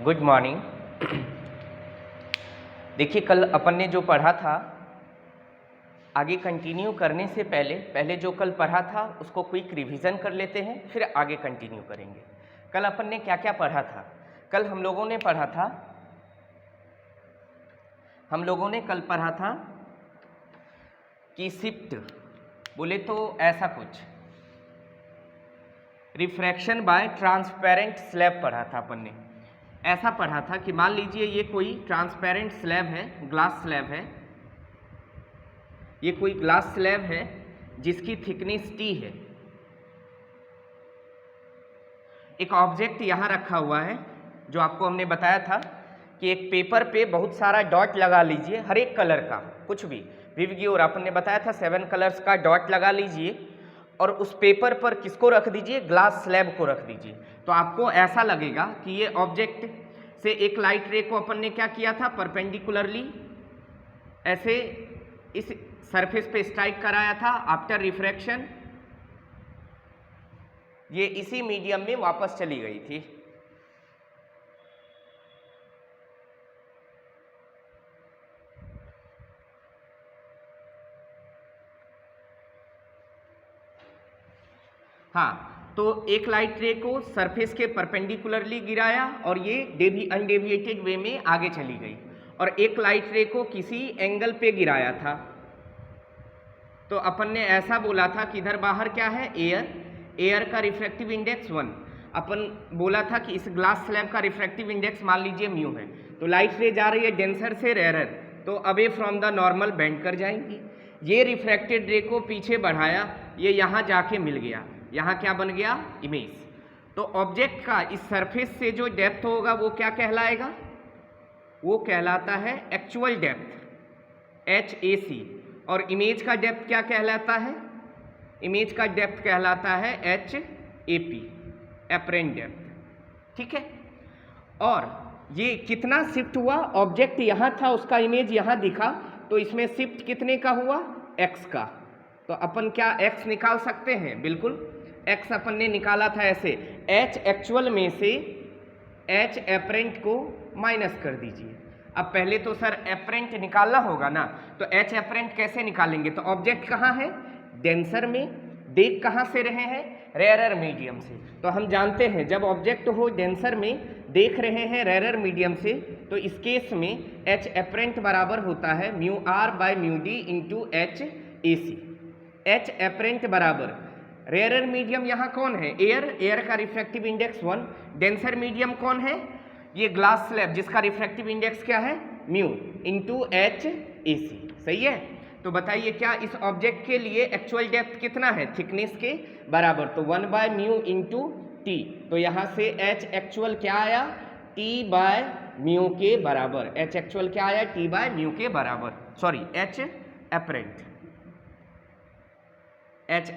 Good morning. देखिए, कल अपन ने जो पढ़ा था, आगे कंटिन्यू करने से पहले जो कल पढ़ा था उसको क्विक रिवीजन कर लेते हैं, फिर आगे कंटिन्यू करेंगे। कल अपन ने क्या क्या पढ़ा था? कल हम लोगों ने पढ़ा था कि शिफ्ट बोले तो ऐसा कुछ, रिफ्रैक्शन बाय ट्रांसपेरेंट स्लैब पढ़ा था अपन ने। ऐसा पढ़ा था कि मान लीजिए ये कोई ट्रांसपेरेंट स्लैब है, ग्लास स्लैब है, ये कोई ग्लास स्लैब है जिसकी थिकनेस T है। एक ऑब्जेक्ट यहाँ रखा हुआ है, जो आपको हमने बताया था कि एक पेपर पे बहुत सारा डॉट लगा लीजिए, हर एक कलर का, कुछ भी विवगी, और अपन ने बताया था 7 कलर्स का डॉट लगा लीजिए और उस पेपर पर किसको रख दीजिए? ग्लास स्लैब को रख दीजिए। तो आपको ऐसा लगेगा कि ये ऑब्जेक्ट से एक लाइट रे को अपन ने क्या किया था? परपेंडिकुलरली ऐसे इस सरफेस पे स्ट्राइक कराया था। आफ्टर रिफ्रैक्शन ये इसी मीडियम में वापस चली गई थी। हाँ, तो एक लाइट रे को सरफेस के परपेंडिकुलरली गिराया और ये अनडेविएटेड वे में आगे चली गई, और एक लाइट रे को किसी एंगल पे गिराया था। तो अपन ने ऐसा बोला था कि इधर बाहर क्या है? एयर का रिफ्रैक्टिव इंडेक्स 1। अपन बोला था कि इस ग्लास स्लैब का रिफ्रैक्टिव इंडेक्स मान लीजिए म्यू है। तो लाइट रे जा रही है डेंसर से रेयर, तो away from the normal bend कर जाएंगी। ये रिफ्रैक्टेड रे को पीछे बढ़ाया, ये यहाँ जाके मिल गया, यहाँ क्या बन गया? इमेज। तो ऑब्जेक्ट का इस सरफेस से जो डेप्थ होगा वो क्या कहलाएगा? वो कहलाता है एक्चुअल डेप्थ HAC, और इमेज का डेप्थ क्या कहलाता है? इमेज का डेप्थ कहलाता है HAP, एपरेंट डेप्थ। ठीक है। और ये कितना शिफ्ट हुआ? ऑब्जेक्ट यहाँ था, उसका इमेज यहाँ दिखा, तो इसमें शिफ्ट कितने का हुआ? x का। तो अपन क्या x निकाल सकते हैं? बिल्कुल, x अपन ने निकाला था ऐसे, h एक्चुअल में से h एपरेंट को माइनस कर दीजिए। अब पहले तो सर एपरेंट निकालना होगा ना, तो h एपरेंट कैसे निकालेंगे? तो ऑब्जेक्ट कहाँ है? डेंसर में। देख कहाँ से रहे हैं? रेयरर मीडियम से। तो हम जानते हैं जब ऑब्जेक्ट हो डेंसर में, देख रहे हैं रेयरर मीडियम से, तो इस केस में h एपरेंट बराबर होता है mu R by mu D into HAC। h apparent बराबर, रेयरर मीडियम यहाँ कौन है? एयर का रिफ्रैक्टिव इंडेक्स 1। डेंसर मीडियम कौन है? ये ग्लास स्लैब, जिसका रिफ्रैक्टिव इंडेक्स क्या है? Mu into HAC। सही है। तो बताइए क्या इस ऑब्जेक्ट के लिए एक्चुअल डेप्थ कितना है? थिकनेस के बराबर, तो 1 बाय म्यू इंटू T। तो यहाँ से H एक्चुअल क्या आया? T बाय म्यू के बराबर। H एक्चुअल क्या आया? T बाय म्यू के बराबर, सॉरी H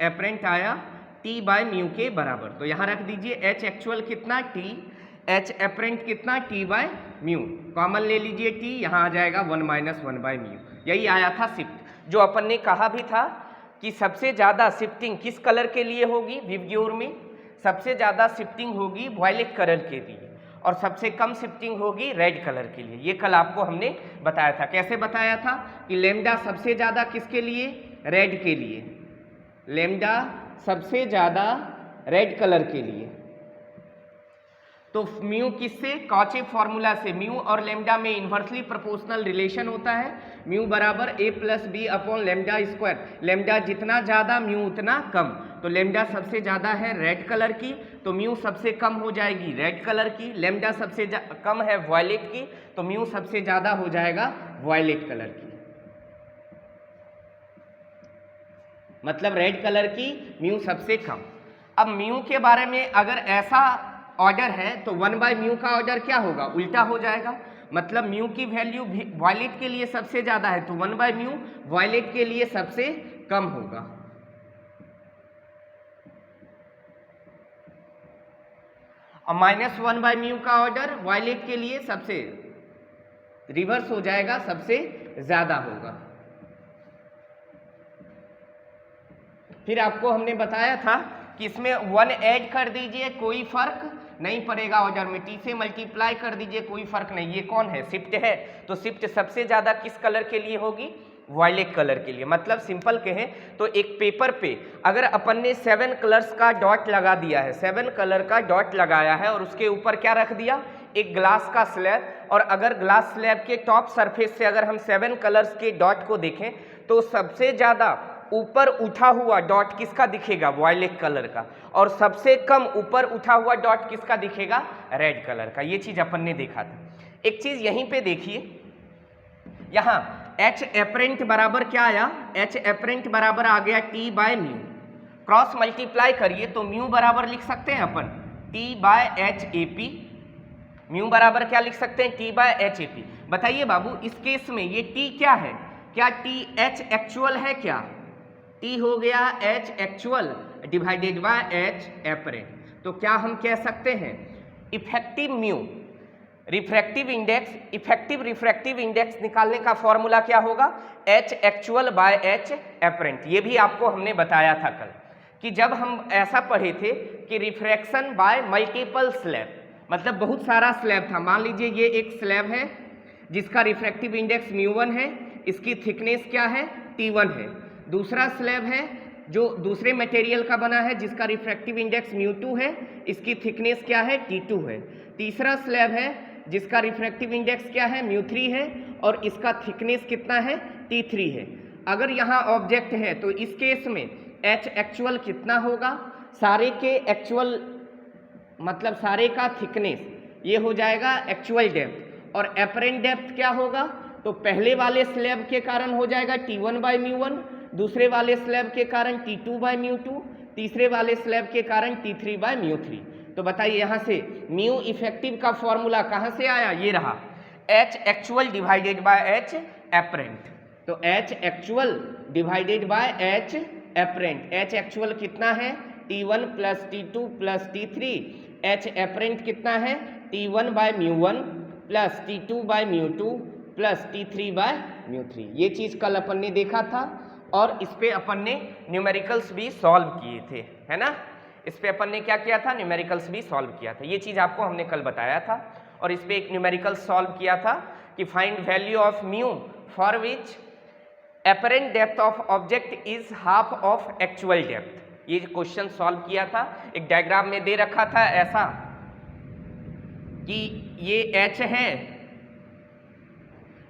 एपरेंट आया T बाय म्यू के बराबर। तो यहाँ रख दीजिए H एक्चुअल कितना? T, H एपरेंट कितना? T by mu. कॉमन ले लीजिए T, यहाँ आ जाएगा 1 माइनस 1 बाय म्यू। यही आया था शिफ्ट। जो अपन ने कहा भी था कि सबसे ज़्यादा शिफ्टिंग किस कलर के लिए होगी? विवग्योर में सबसे ज़्यादा शिफ्टिंग होगी वायलेट कलर के लिए, और सबसे कम शिफ्टिंग होगी रेड कलर के लिए। ये कल आपको हमने बताया था। कैसे बताया था? कि लैम्डा सबसे ज़्यादा किसके लिए? रेड के लिए। लैम्डा सबसे ज़्यादा रेड कलर के लिए। तो म्यू किससे? कॉची फॉर्मूला से। म्यू और लैम्डा में इन्वर्सली प्रोपोर्शनल रिलेशन होता है, म्यू बराबर A plus B upon lambda square. Lambda जितना ज़्यादा म्यू उतना कम। तो लैम्डा सबसे ज़्यादा है रेड कलर की, तो म्यू सबसे कम हो जाएगी रेड कलर की। लैम्डा सबसे कम है वायलेट की, तो म्यू सबसे ज़्यादा हो जाएगा वायलेट कलर की। मतलब रेड कलर की म्यू सबसे कम। अब म्यू के बारे में अगर ऐसा ऑर्डर है तो 1 बाय म्यू का ऑर्डर क्या होगा? उल्टा हो जाएगा। मतलब म्यू की वैल्यू वायलेट के लिए सबसे ज़्यादा है, तो 1 बाय म्यू वायलेट के लिए सबसे कम होगा। और माइनस 1 बाय म्यू का ऑर्डर वायलेट के लिए सबसे रिवर्स हो जाएगा, सबसे ज़्यादा होगा। फिर आपको हमने बताया था कि इसमें 1 ऐड कर दीजिए कोई फर्क नहीं पड़ेगा, और ज्योमेट्री से मल्टीप्लाई कर दीजिए कोई फर्क नहीं। ये कौन है? शिफ्ट है, तो शिफ्ट सबसे ज्यादा किस कलर के लिए होगी? वायलेट कलर के लिए। मतलब सिंपल कहें तो एक पेपर पे अगर अपन ने 7 कलर्स का डॉट लगा दिया है, 7 कलर का डॉट लगाया है और उसके ऊपर क्या रख दिया? एक ग्लास का स्लैब, और अगर ग्लास स्लैब के टॉप सरफेस से अगर हम 7 कलर्स के डॉट को देखें तो सबसे ज़्यादा ऊपर उठा हुआ डॉट किसका दिखेगा? वायलेट कलर का, और सबसे कम ऊपर उठा हुआ डॉट किसका दिखेगा? रेड कलर का। ये चीज़ अपन ने देखा था। एक चीज़ यहीं पे देखिए, यहाँ एच एपरेंट बराबर क्या आया? एच एपरेंट बराबर आ गया T by mu. Cross multiply करिए तो म्यू बराबर लिख सकते हैं अपन T by H A P. Mu बराबर क्या लिख सकते हैं? T by H A P. बताइए बाबू, इस केस में ये टी क्या है? क्या टी एच एक्चुअल है? क्या टी हो गया H actual divided by H apparent. तो क्या हम कह सकते हैं effective mu refractive index, effective refractive index निकालने का फॉर्मूला क्या होगा? H actual bye H apparent. ये भी आपको हमने बताया था कल कि जब हम ऐसा पढ़े थे कि रिफ्रैक्शन बाय मल्टीपल स्लैब, मतलब बहुत सारा स्लैब था। मान लीजिए ये एक स्लैब है जिसका रिफ्रैक्टिव इंडेक्स μ1 है, इसकी थिकनेस क्या है? T1 है। दूसरा स्लैब है जो दूसरे मटेरियल का बना है जिसका रिफ्रैक्टिव इंडेक्स μ2 है, इसकी थिकनेस क्या है? T2 है। तीसरा स्लैब है जिसका रिफ्रैक्टिव इंडेक्स क्या है? μ3 है, और इसका थिकनेस कितना है? T3 है। अगर यहाँ ऑब्जेक्ट है तो इस केस में H एक्चुअल कितना होगा? सारे के एक्चुअल मतलब सारे का थिकनेस, ये हो जाएगा एक्चुअल डेप्थ, और एपरेंट डेप्थ क्या होगा? तो पहले वाले स्लैब के कारण हो जाएगा T1 बाय μ1, दूसरे वाले स्लैब के कारण T2 बाय μ2, तीसरे वाले स्लैब के कारण T3 बाय μ3। तो बताइए यहाँ से म्यू इफेक्टिव का फॉर्मूला कहाँ से आया? ये रहा H actual divided by H apparent. तो H actual divided by H apparent. H actual कितना है? T1 plus T2 plus T3। H apparent कितना है? T1 by μ1 plus T2 by μ2 plus T3 by μ3। ये चीज़ कल अपन ने देखा था, और इस पे अपन ने न्यूमेरिकल्स भी सॉल्व किए थे, है ना? इस पे अपन ने क्या किया था? न्यूमेरिकल्स भी सॉल्व किया था। ये चीज़ आपको हमने कल बताया था, और इस पे एक न्यूमेरिकल सॉल्व किया था कि find value of mu for which apparent depth of object is half of actual depth. ये क्वेश्चन सॉल्व किया था, एक डायग्राम में दे रखा था ऐसा कि ये h है,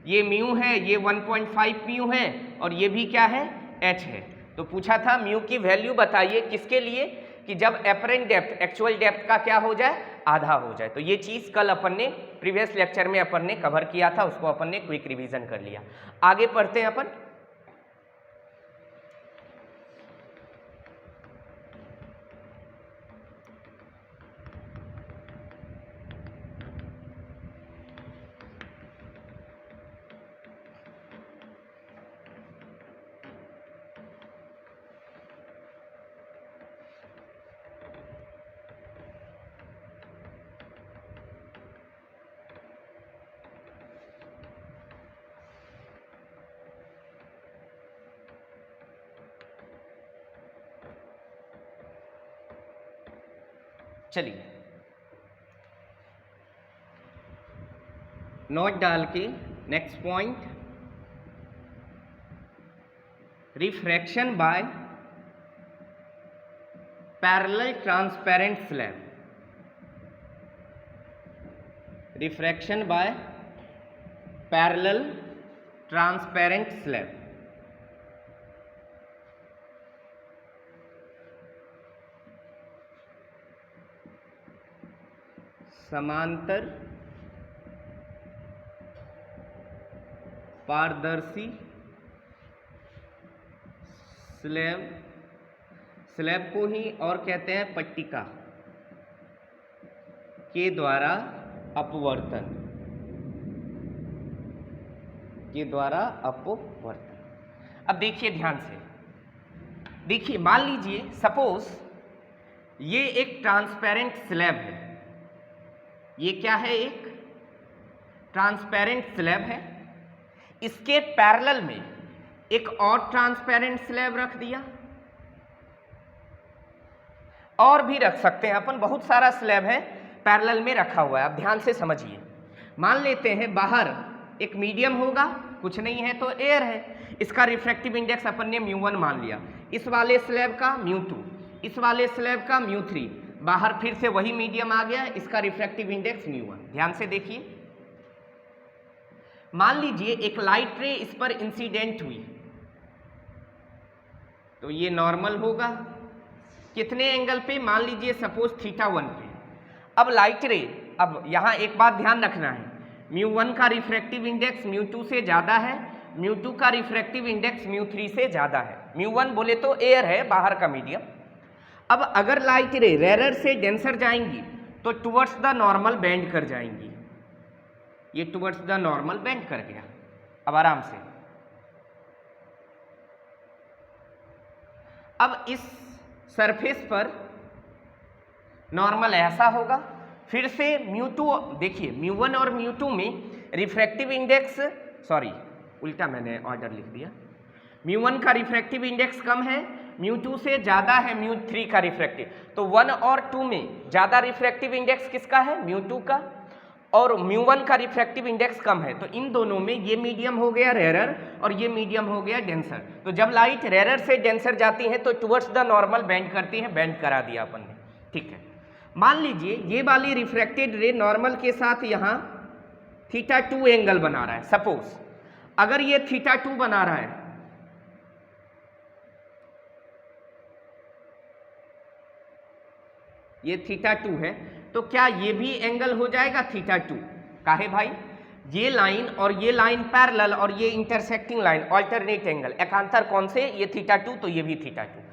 ये म्यू है, ये 1.5 म्यू है, और ये भी क्या है? h है। तो पूछा था म्यू की वैल्यू बताइए किसके लिए? कि जब एपरेंट डेप्थ एक्चुअल डेप्थ का क्या हो जाए? आधा हो जाए। तो ये चीज़ कल अपन ने प्रीवियस लेक्चर में अपन ने कवर किया था, उसको अपन ने क्विक रिवीजन कर लिया। आगे पढ़ते हैं अपन। चलिए नोट डाल के next point, refraction by parallel transparent slab. Refraction by parallel transparent slab. समांतर पारदर्शी स्लैब, स्लैब को ही और कहते हैं पट्टिका के द्वारा अपवर्तन, के द्वारा अपवर्तन। अब देखिए ध्यान से, देखिए मान लीजिए सपोज ये एक ट्रांसपेरेंट स्लैब है, ये क्या है? एक ट्रांसपेरेंट स्लैब है, इसके पैरेलल में एक और ट्रांसपेरेंट स्लैब रख दिया। और भी रख सकते हैं अपन, बहुत सारा स्लैब है पैरेलल में रखा हुआ है। अब ध्यान से समझिए, मान लेते हैं बाहर एक मीडियम होगा, कुछ नहीं है तो एयर है, इसका रिफ्रैक्टिव इंडेक्स अपन ने μ1 मान लिया, इस वाले स्लैब का μ2, इस वाले स्लैब का μ3, बाहर फिर से वही मीडियम आ गया, इसका रिफ्रैक्टिव इंडेक्स μ1। ध्यान से देखिए, मान लीजिए एक लाइट रे इस पर इंसिडेंट हुई तो ये नॉर्मल होगा, कितने एंगल पे, मान लीजिए सपोज θ1 पे। अब लाइट रे, अब यहाँ एक बात ध्यान रखना है, μ1 का रिफ्रैक्टिव इंडेक्स μ2 से ज़्यादा है, μ2 का रिफ्रैक्टिव इंडेक्स μ3 से ज़्यादा है। μ1 बोले तो एयर है, बाहर का मीडियम। अब अगर लाइट रे रेरर से डेंसर जाएंगी तो टुवर्ड्स द नॉर्मल बेंड कर जाएंगी, ये टुवर्ड्स द नॉर्मल बेंड कर गया। अब आराम से, अब इस सरफेस पर नॉर्मल ऐसा होगा, फिर से μ2, देखिए μ1 और μ2 में रिफ्रैक्टिव इंडेक्स, सॉरी उल्टा मैंने ऑर्डर लिख दिया, μ1 का रिफ्रैक्टिव इंडेक्स कम है, μ2 से ज़्यादा है μ3 का रिफ्रैक्टिव, तो 1 और 2 में ज़्यादा रिफ्रैक्टिव इंडेक्स किसका है, μ2 का, और μ1 का रिफ्रैक्टिव इंडेक्स कम है, तो इन दोनों में ये मीडियम हो गया रेरर और ये मीडियम हो गया डेंसर। तो जब लाइट रेरर से डेंसर जाती है तो टुवर्ड्स द नॉर्मल बेंड करती है, बेंड करा दिया अपन ने, ठीक है। मान लीजिए ये वाली रिफ्रैक्टेड रे नॉर्मल के साथ यहाँ θ2 एंगल बना रहा है, सपोज अगर ये θ2 बना रहा है, ये θ2 है, तो क्या ये भी एंगल हो जाएगा θ2? काहे भाई, ये लाइन और ये लाइन पैरेलल और ये इंटरसेक्टिंग लाइन ऑल्टरनेट एंगल, एकांतर कौन से, ये θ2 तो ये भी θ2।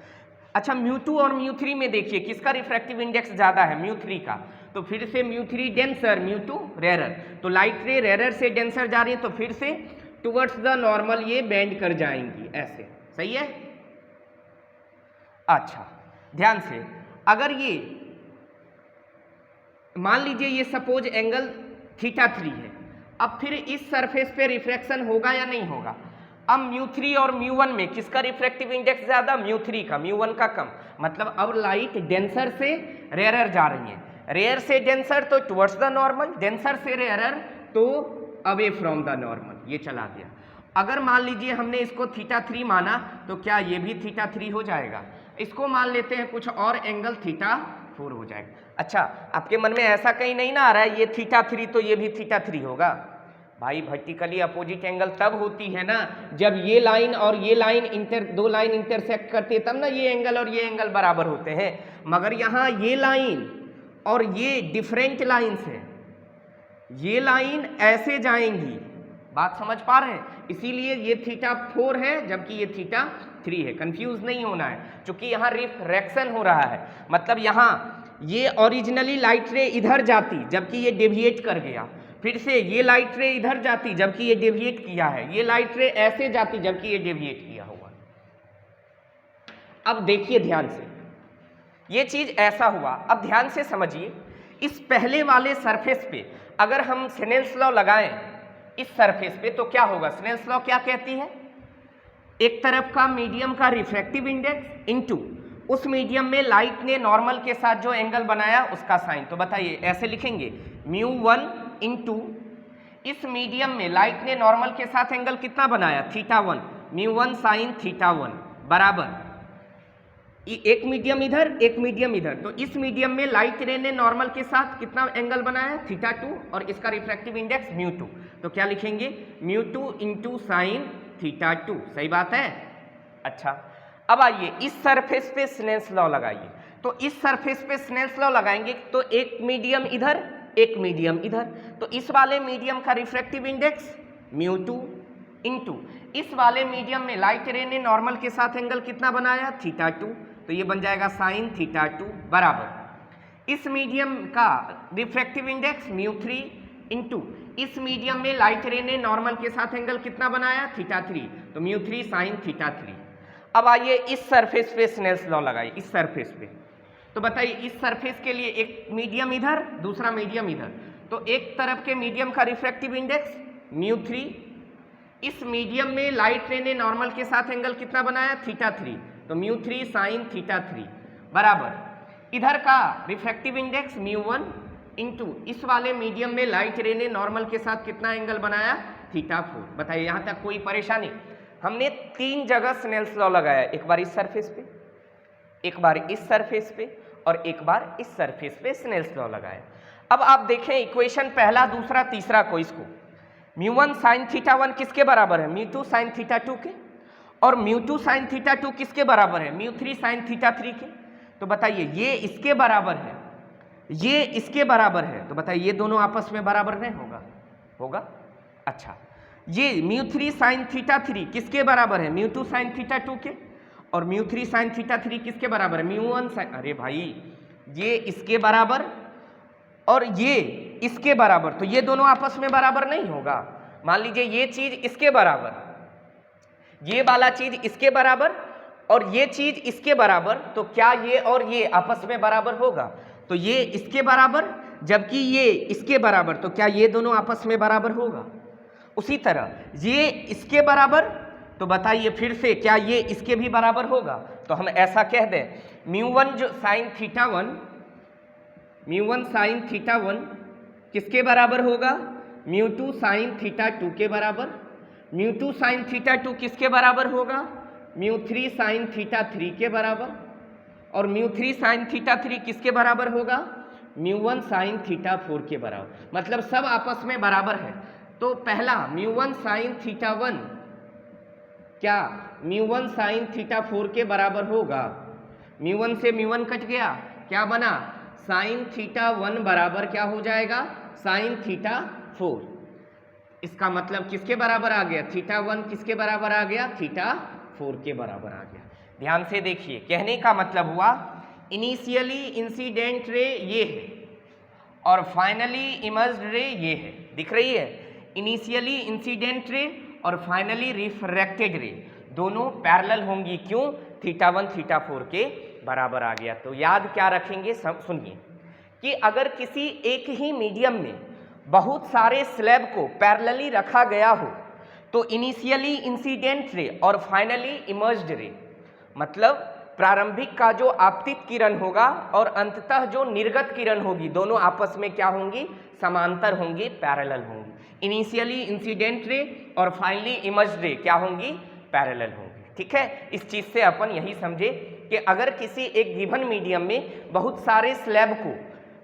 अच्छा μ2 और μ3 में देखिए किसका रिफ्रैक्टिव इंडेक्स ज़्यादा है, μ3 का, तो फिर से μ3 डेंसर μ2 रेरर, तो लाइट रे रेरर से डेंसर जा रही है तो फिर से टुवर्ड्स द नॉर्मल ये बेंड कर जाएंगी, ऐसे सही है। अच्छा ध्यान से, अगर ये मान लीजिए ये सपोज एंगल θ3 है, अब फिर इस सरफेस पे रिफ्रैक्शन होगा या नहीं होगा। अब μ3 और μ1 में किसका रिफ्रैक्टिव इंडेक्स ज़्यादा, μ3 का, μ1 का कम, मतलब अब लाइट डेंसर से रेरर जा रही है, रेयर से डेंसर तो टुवर्ड्स द नॉर्मल, डेंसर से रेरर तो अवे फ्रॉम द नॉर्मल, ये चला गया। अगर मान लीजिए हमने इसको θ3 माना तो क्या ये भी θ3 हो जाएगा, इसको मान लेते हैं कुछ और एंगल θ4 हो जाएगा। अच्छा आपके मन में ऐसा कहीं नहीं ना आ रहा है ये θ3 तो ये भी θ3 होगा, भाई वर्टिकली अपोजिट एंगल तब होती है ना जब ये लाइन और ये लाइन दो लाइन इंटरसेक्ट करती है, तब ना ये एंगल और ये एंगल बराबर होते हैं, मगर यहाँ ये लाइन और ये डिफरेंट लाइन्स हैं, ये लाइन ऐसे जाएंगी, बात समझ पा रहे हैं, इसीलिए ये θ4 है जबकि ये θ3 है, कंफ्यूज नहीं होना है, क्योंकि यहाँ रिफ्रैक्शन हो रहा है, मतलब यहाँ ये ओरिजिनली लाइट रे इधर जाती जबकि ये डेविएट कर गया, फिर से ये लाइट रे इधर जाती जबकि ये डेविएट किया है, ये लाइट रे ऐसे जाती जबकि ये डेविएट किया हुआ। अब देखिए ध्यान से, ये चीज ऐसा हुआ, अब ध्यान से समझिए, इस पहले वाले सरफेस पे अगर हम स्नेल्स लॉ लगाएं इस सरफेस पे तो क्या होगा, स्नेल्स लॉ क्या कहती है, एक तरफ का मीडियम का रिफ्रैक्टिव इंडेक्स इनटू उस मीडियम में लाइट ने नॉर्मल के साथ जो एंगल बनाया उसका साइन। तो बताइए ऐसे लिखेंगे μ1 इंटू इस मीडियम में लाइट ने नॉर्मल के साथ एंगल कितना बनाया θ1, μ1 साइन θ1 बराबर एक मीडियम इधर एक मीडियम इधर, तो इस मीडियम में लाइट रे ने नॉर्मल के साथ कितना एंगल बनाया θ2 और इसका रिफ्रैक्टिव इंडेक्स μ2, तो क्या लिखेंगे μ2 इंटू साइन θ2, सही बात है। अच्छा अब आइए इस सरफेस पे स्नेल्स लॉ लगाइए, तो इस सरफेस पे स्नेल्स लॉ लगाएंगे तो एक मीडियम इधर एक मीडियम इधर, तो इस वाले मीडियम का रिफ्रैक्टिव इंडेक्स μ2 इंटू इस वाले मीडियम में लाइट रे ने नॉर्मल के साथ एंगल कितना बनाया θ2, तो ये बन जाएगा साइन θ2 बराबर इस मीडियम का रिफ्रैक्टिव इंडेक्स μ3 इंटू इस मीडियम में लाइट रे ने नॉर्मल के साथ एंगल कितना बनाया θ3, तो μ3 साइन θ3। अब आइए इस सरफेस पे स्नेल्स लॉ लगाइए, इस सरफेस पे, तो बताइए इस सरफेस के लिए एक मीडियम इधर दूसरा मीडियम इधर, तो एक तरफ के मीडियम का रिफ्रैक्टिव इंडेक्स μ3, इस मीडियम में लाइट रे ने नॉर्मल के साथ एंगल कितना बनाया θ3, तो μ3 साइन θ3 बराबर इधर का रिफ्रैक्टिव इंडेक्स μ1 इंटू इस वाले मीडियम में लाइट रे ने नॉर्मल के साथ कितना एंगल बनाया, θ4। बताइए यहाँ तक कोई परेशानी? हमने 3 जगह स्नेल्स लॉ लगाया, एक बार इस सरफेस पे, एक बार इस सरफेस पे और एक बार इस सरफेस पे स्नेल्स लॉ लगाया। अब आप देखें इक्वेशन पहला, दूसरा, तीसरा को, इसको μ1 sin θ1 किसके बराबर है, μ2 sin θ2 के, और μ2 sin θ2 किसके बराबर है, μ3 sin θ3 के। तो बताइए ये इसके बराबर है, ये इसके बराबर है, तो बताइए ये दोनों आपस में बराबर नहीं होगा? होगा। अच्छा, ये μ3 sin θ3 किसके बराबर है, μ2 sin θ2 के, और μ3 sin θ3 किसके बराबर है, μ1 sin, अरे भाई ये इसके बराबर और ये इसके बराबर, तो ये दोनों आपस में बराबर नहीं होगा। मान लीजिए ये चीज इसके बराबर, ये वाला चीज इसके बराबर और ये चीज इसके बराबर, तो क्या ये और ये आपस में बराबर होगा? तो ये इसके बराबर जबकि ये इसके बराबर, तो क्या ये दोनों आपस में बराबर होगा? उसी तरह ये इसके बराबर, तो बताइए फिर से क्या ये इसके भी बराबर होगा? तो हम ऐसा कह दें μ1 जो sin θ1, μ1 sin θ1 किसके बराबर होगा, μ2 sin θ2 के बराबर, μ2 sin θ2 किसके बराबर होगा, μ3 sin θ3 के बराबर, और μ3 sin θ3 किसके बराबर होगा, μ1 sin θ4 के बराबर। मतलब सब आपस में बराबर है। तो पहला μ1 sin θ1 क्या μ1 sin θ4 के बराबर होगा, μ1 से μ1 कट गया, क्या बना, sin θ1 बराबर क्या हो जाएगा, sin θ4। इसका मतलब किसके बराबर आ गया, θ1 किसके बराबर आ गया, θ4 के बराबर आ गया। ध्यान से देखिए, कहने का मतलब हुआ इनिशियली इंसिडेंट रे ये है और फाइनली इमर्ज्ड रे ये है, दिख रही है, इनिशियली इंसिडेंट रे और फाइनली रिफ्रैक्टेड रे दोनों पैरेलल होंगी। क्यों, θ1 θ4 के बराबर आ गया। तो याद क्या रखेंगे, सुनिए कि अगर किसी एक ही मीडियम में बहुत सारे स्लैब को पैरेलली रखा गया हो तो इनिशियली इंसिडेंट रे और फाइनली इमर्ज्ड रे, मतलब प्रारंभिक का जो आपतित किरण होगा और अंततः जो निर्गत किरण होगी, दोनों आपस में क्या होंगी, समांतर होंगी, पैरेलल होंगी। इनिशियली इंसिडेंट रे और फाइनली इमर्ज्ड रे क्या होंगी, पैरेलल होंगी। ठीक है, इस चीज से अपन यही समझे कि अगर किसी एक गिवन मीडियम में बहुत सारे स्लैब को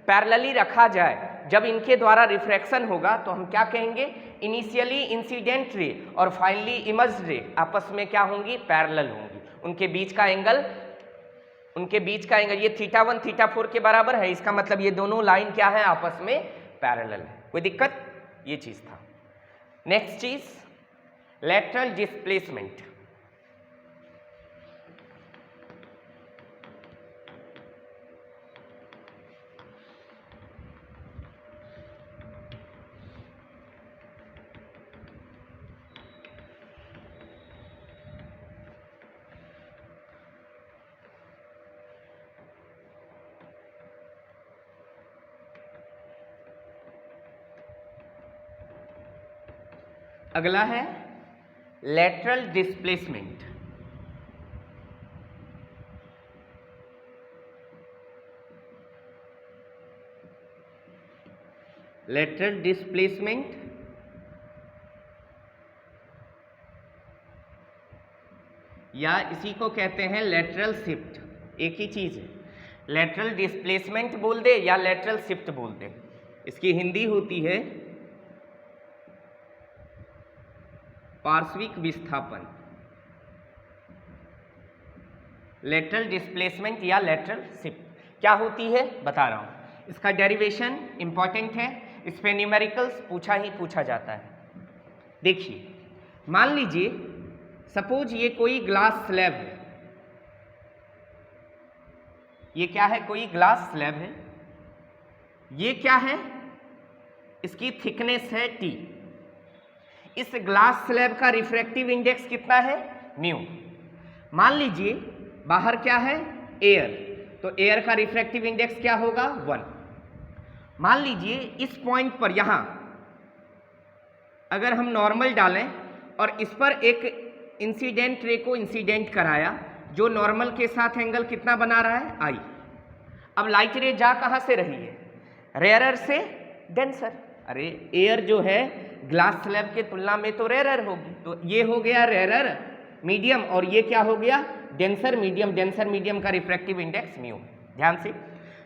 पैरेलली रखा जाए, जब इनके द्वारा रिफ्रैक्शन होगा तो हम क्या कहेंगे, इनिशियली इंसिडेंट रे और फाइनली इमर्ज्ड रे आपस में क्या होंगी, पैरेलल होंगी। उनके बीच का एंगल ये θ1 θ4 के बराबर है। इसका मतलब ये दोनों लाइन क्या है, आपस में पैरेलल है। कोई दिक्कत, ये चीज था। नेक्स्ट चीज लेटरल डिस्प्लेसमेंट। अगला है लेटरल डिस्प्लेसमेंट। लेटरल डिस्प्लेसमेंट या इसी को कहते हैं लेटरल शिफ्ट, एक ही चीज है। लेटरल डिस्प्लेसमेंट बोल दे या लेटरल शिफ्ट बोल दे, इसकी हिंदी होती है पार्श्विक विस्थापन। लेटरल डिस्प्लेसमेंट या लेटरल शिफ्ट क्या होती है बता रहा हूं। इसका डेरिवेशन इंपॉर्टेंट है, इस पे न्यूमेरिकल्स पूछा जाता है। देखिए, मान लीजिए सपोज ये कोई ग्लास स्लैब है, ये क्या है, कोई ग्लास स्लैब है। ये क्या है, इसकी थिकनेस है t। इस ग्लास स्लैब का रिफ्रैक्टिव इंडेक्स कितना है, म्यू। मान लीजिए बाहर क्या है, एयर, तो एयर का रिफ्रैक्टिव इंडेक्स क्या होगा, 1। मान लीजिए इस पॉइंट पर यहां अगर हम नॉर्मल डालें और इस पर एक इंसिडेंट रे को इंसिडेंट कराया, जो नॉर्मल के साथ एंगल कितना बना रहा है, आई। अब लाइट रे जा कहाँ से रही है? रेयरर से डेंसर। अरे एयर जो है ग्लास स्लैब के तुलना में तो रेयरर होगी, तो ये हो गया रेयरर मीडियम और ये क्या हो गया? Denser medium. डेंसर मीडियम का रिफ्रैक्टिव इंडेक्स म्यू। ध्यान से,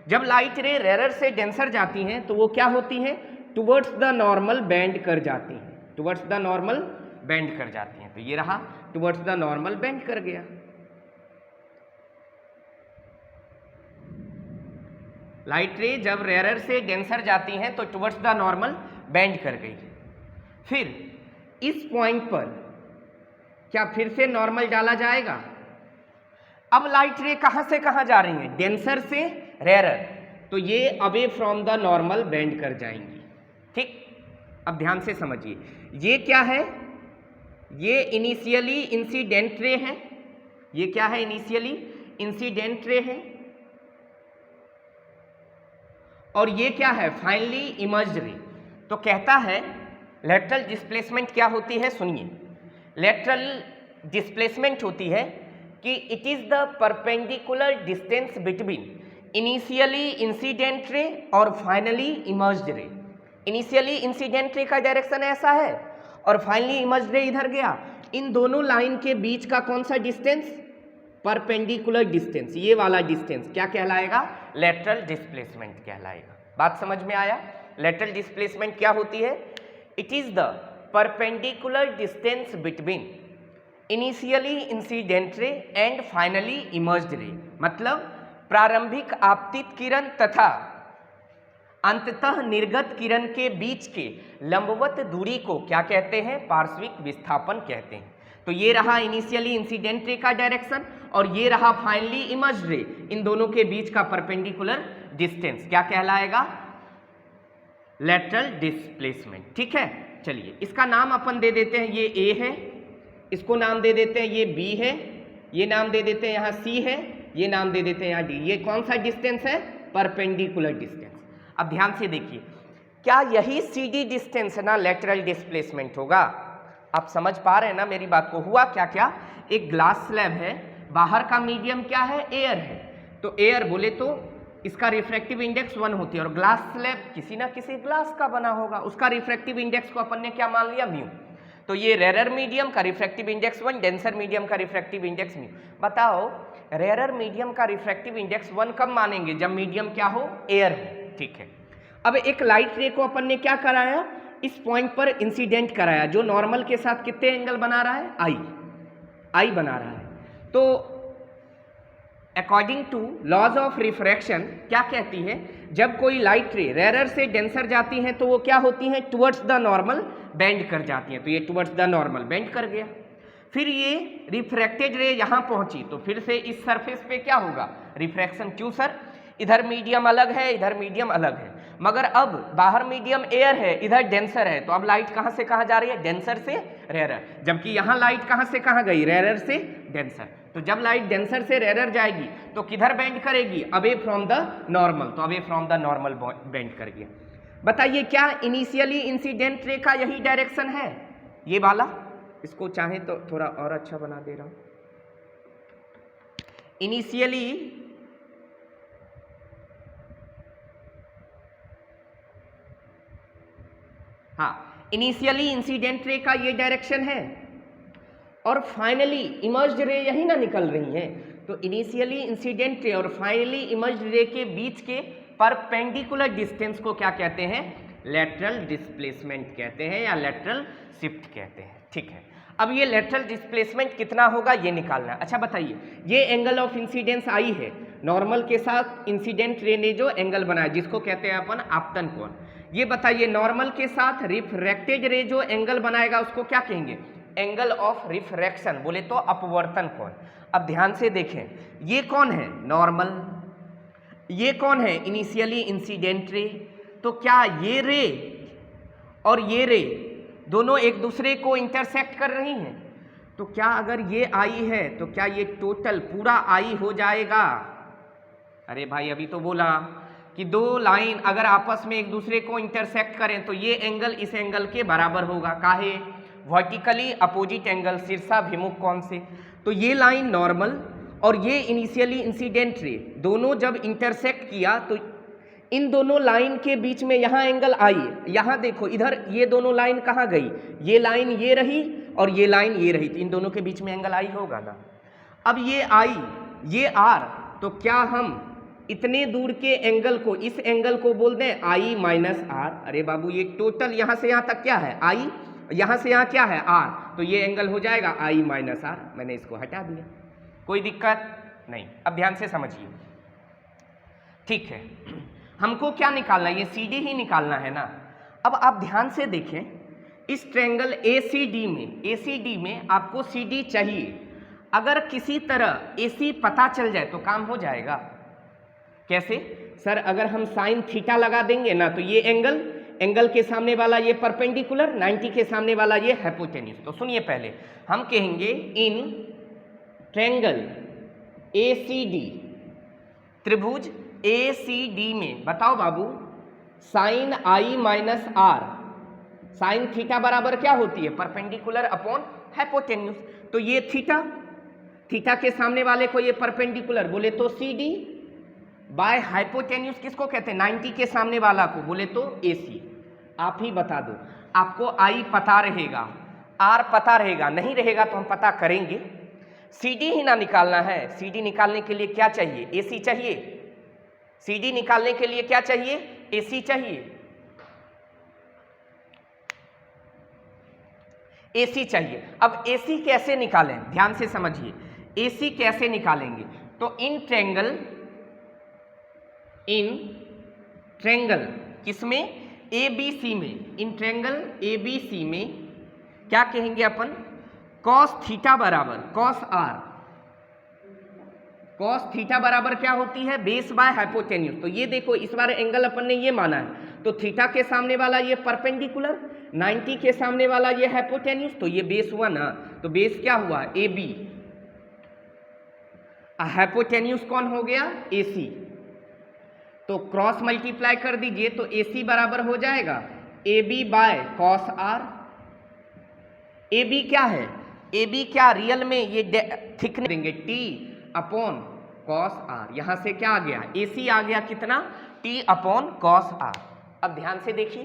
जब लाइट रे रेयरर से डेंसर जाती हैं तो वो क्या होती हैं? टुवर्ड्स द नॉर्मल बेंड कर जाती हैं, टुवर्ड्स द नॉर्मल बेंड कर जाती हैं। तो ये रहा टुवर्ड्स द नॉर्मल बेंड कर गया। लाइट रे जब रेयरर से डेंसर जाती हैं तो टुवर्ड्स द नॉर्मल बेंड कर गई। फिर इस पॉइंट पर क्या फिर से नॉर्मल डाला जाएगा? अब लाइट रे कहां से कहां जा रही हैं? डेंसर से रेयरर, तो ये away from the normal bend कर जाएंगी। ठीक, अब ध्यान से समझिए, ये क्या है? ये इनिशियली इंसिडेंट रे है। ये क्या है? इनिशियली इंसिडेंट रे है। और ये क्या है? फाइनली इमर्ज्ड रे। तो कहता है लेटरल डिस्प्लेसमेंट क्या होती है? सुनिए, लेटरल डिस्प्लेसमेंट होती है कि it is the perpendicular distance between initially incident ray और फाइनली इमर्ज्ड रे। इनिशियली इंसिडेंट रे का डायरेक्शन ऐसा है और फाइनली इमर्ज्ड रे इधर गया। इन दोनों लाइन के बीच का कौन सा डिस्टेंस? Perpendicular distance. ये वाला डिस्टेंस क्या कहलाएगा? लेटरल डिस्प्लेसमेंट कहलाएगा। बात समझ में आया? लेटरल डिस्प्लेसमेंट क्या होती है? It is the perpendicular distance between initially incident ray and finally emerged रे। मतलब प्रारंभिक आपतित किरण तथा अंततः निर्गत किरण के बीच के लंबवत दूरी को क्या कहते हैं? पार्श्विक विस्थापन कहते हैं। तो ये रहा इनिशियली इंसिडेंट रे का डायरेक्शन और ये रहा फाइनली इमर्ज्ड रे। इन दोनों के बीच का परपेंडिकुलर डिस्टेंस क्या कहलाएगा? Lateral displacement. ठीक है, चलिए इसका नाम अपन दे देते हैं, ये ए है, इसको नाम दे देते हैं ये बी है, ये नाम दे देते हैं यहाँ सी है, ये नाम दे देते हैं यहाँ डी। ये कौन सा डिस्टेंस है? Perpendicular distance. अब ध्यान से देखिए, क्या यही सी डी डिस्टेंस ना लेटरल डिस्प्लेसमेंट होगा? आप समझ पा रहे हैं ना मेरी बात को? हुआ क्या क्या, एक ग्लास स्लैब है, बाहर का मीडियम क्या है? एयर है। तो एयर बोले तो इसका रिफ्रैक्टिव इंडेक्स 1 होती है और ग्लास स्लैब किसी ना किसी ग्लास का बना होगा, उसका रिफ्रैक्टिव इंडेक्स को अपन ने क्या मान लिया? म्यू। तो ये रेयरर मीडियम का रिफ्रैक्टिव इंडेक्स 1, डेंसर मीडियम का रिफ्रैक्टिव इंडेक्स म्यू। बताओ रेयरर मीडियम का रिफ्रैक्टिव इंडेक्स 1 कब मानेंगे? जब मीडियम क्या हो? एयर हो। ठीक है, अब एक लाइट रे को अपन ने क्या कराया? इस पॉइंट पर इंसिडेंट कराया, जो नॉर्मल के साथ कितने एंगल बना रहा है? आई बना रहा है। तो according to laws of refraction क्या कहती है? जब कोई लाइट रे रेयरर से डेंसर जाती हैं तो वो क्या होती हैं? टुवर्ड्स द नॉर्मल बेंड कर जाती हैं। तो ये टुवर्ड्स द नॉर्मल बेंड कर गया। फिर ये रिफ्रैक्टेड रे यहाँ पहुंची तो फिर से इस सरफेस पे क्या होगा? रिफ्रैक्शन। क्यों सर? इधर मीडियम अलग है, इधर मीडियम अलग है, मगर अब बाहर मीडियम एयर है, इधर डेंसर है, तो अब लाइट कहाँ से कहाँ जा रही है? डेंसर से रेयरर। जबकि यहाँ लाइट कहाँ से कहाँ गई? रेयरर से डेंसर। तो जब लाइट डेंसर से रेयरर जाएगी तो किधर बेंड करेगी? Away from the normal. तो away from the normal bend कर गया। बताइए क्या इनिशियली इंसिडेंट रे का यही डायरेक्शन है? ये वाला, इसको चाहे तो थोड़ा और अच्छा बना दे रहा हूं। इनिशियली इनिशियली इंसिडेंट रे का ये डायरेक्शन है और फाइनली इमर्ज्ड रे यही ना निकल रही हैं। तो इनिशियली इंसिडेंट रे और फाइनली इमर्ज्ड रे के बीच के परपेंडिकुलर डिस्टेंस को क्या कहते हैं? लेटरल डिस्प्लेसमेंट कहते हैं या लेटरल शिफ्ट कहते हैं। ठीक है, अब ये लेटरल डिस्प्लेसमेंट कितना होगा ये निकालना है। अच्छा बताइए, ये एंगल ऑफ इंसिडेंस आई है, नॉर्मल के साथ इंसिडेंट रे ने जो एंगल बनाया जिसको कहते हैं अपन आपतन कोण। ये बताइए नॉर्मल के साथ रिफ्रैक्टेड रे जो एंगल बनाएगा उसको क्या कहेंगे? एंगल ऑफ रिफ्रैक्शन, बोले तो अपवर्तन कोण। अब ध्यान से देखें, ये कौन है? नॉर्मल। ये कौन है? Initially incident ray. तो क्या ये रे और ये रे दोनों एक दूसरे को इंटरसेक्ट कर रही हैं? तो क्या अगर ये आई है तो क्या ये टोटल पूरा आई हो जाएगा? अरे भाई अभी तो बोला कि दो लाइन अगर आपस में एक दूसरे को इंटरसेक्ट करें तो ये एंगल इस एंगल के बराबर होगा। काहे? वर्टिकली अपोजिट एंगल, शीर्षाभिमुख कोण से। तो ये लाइन नॉर्मल और ये इनिशियली इंसिडेंट रे, दोनों जब इंटरसेक्ट किया तो इन दोनों लाइन के बीच में यहाँ एंगल आई। यहाँ देखो इधर ये दोनों लाइन कहाँ गई, ये लाइन ये रही और ये लाइन ये रही, तो इन दोनों के बीच में एंगल आई होगा ना। अब ये आई ये आर, तो क्या हम इतने दूर के एंगल को, इस एंगल को बोल दें आई माइनस आर। अरे बाबू ये टोटल यहाँ से यहाँ तक क्या है आई, यहाँ से यहाँ क्या है आर, तो ये एंगल हो जाएगा आई माइनस आर। मैंने इसको हटा दिया, कोई दिक्कत नहीं। अब ध्यान से समझिए, ठीक है। हमको क्या निकालना है, ये सी डी ही निकालना है ना। अब आप ध्यान से देखें, इस ट्रायंगल ए सी डी में आपको सी डी चाहिए। अगर किसी तरह ए सी पता चल जाए तो काम हो जाएगा। कैसे सर, अगर हम साइन थीटा लगा देंगे ना, तो ये एंगल के सामने वाला ये परपेंडिकुलर, 90 के सामने वाला ये हाइपोटेन्यूज। तो सुनिए, पहले हम कहेंगे in triangle A C D, त्रिभुज ए सी डी में बताओ बाबू sine I minus R, sine theta बराबर क्या होती है, परपेंडिकुलर अपॉन हाइपोटेन्यूज। तो ये थीटा के सामने वाले को ये परपेंडिकुलर बोले तो सी डी, बाय हाइपोटेन्यूज किसको कहते हैं, 90 के सामने वाला को बोले तो ए सी। आप ही बता दो, आपको आई पता रहेगा, आर पता रहेगा, नहीं रहेगा तो हम पता करेंगे। सी डी ही ना निकालना है, सी डी निकालने के लिए क्या चाहिए, ए सी चाहिए। सी डी निकालने के लिए क्या चाहिए, ए सी चाहिए, ए सी चाहिए। अब ए सी कैसे निकालें, ध्यान से समझिए, ए सी कैसे निकालेंगे। तो इन ट्रायंगल किसमें, ए बी सी में, in triangle A B C में क्या कहेंगे अपन, कॉस थीटा बराबर कॉस आर। कॉस थीटा बराबर क्या होती है, बेस बाय हाइपोटेन्यूज। तो ये देखो इस बार एंगल अपन ने ये माना है, तो थीटा के सामने वाला ये परपेंडिकुलर, 90 के सामने वाला ये हाइपोटेन्यूज, तो ये बेस हुआ ना। तो बेस क्या हुआ, ए बी, हाइपोटेन्यूज कौन हो गया, ए सी। तो क्रॉस मल्टीप्लाई कर दीजिए, तो ए सी बराबर हो जाएगा A B by cos R. A B क्या है, ए बी क्या रियल में ये थिकनेस देंगे टी अपॉन कॉस आर। यहां से क्या आ गया, ए सी आ गया कितना, टी अपॉन कॉस आर। अब ध्यान से देखिए,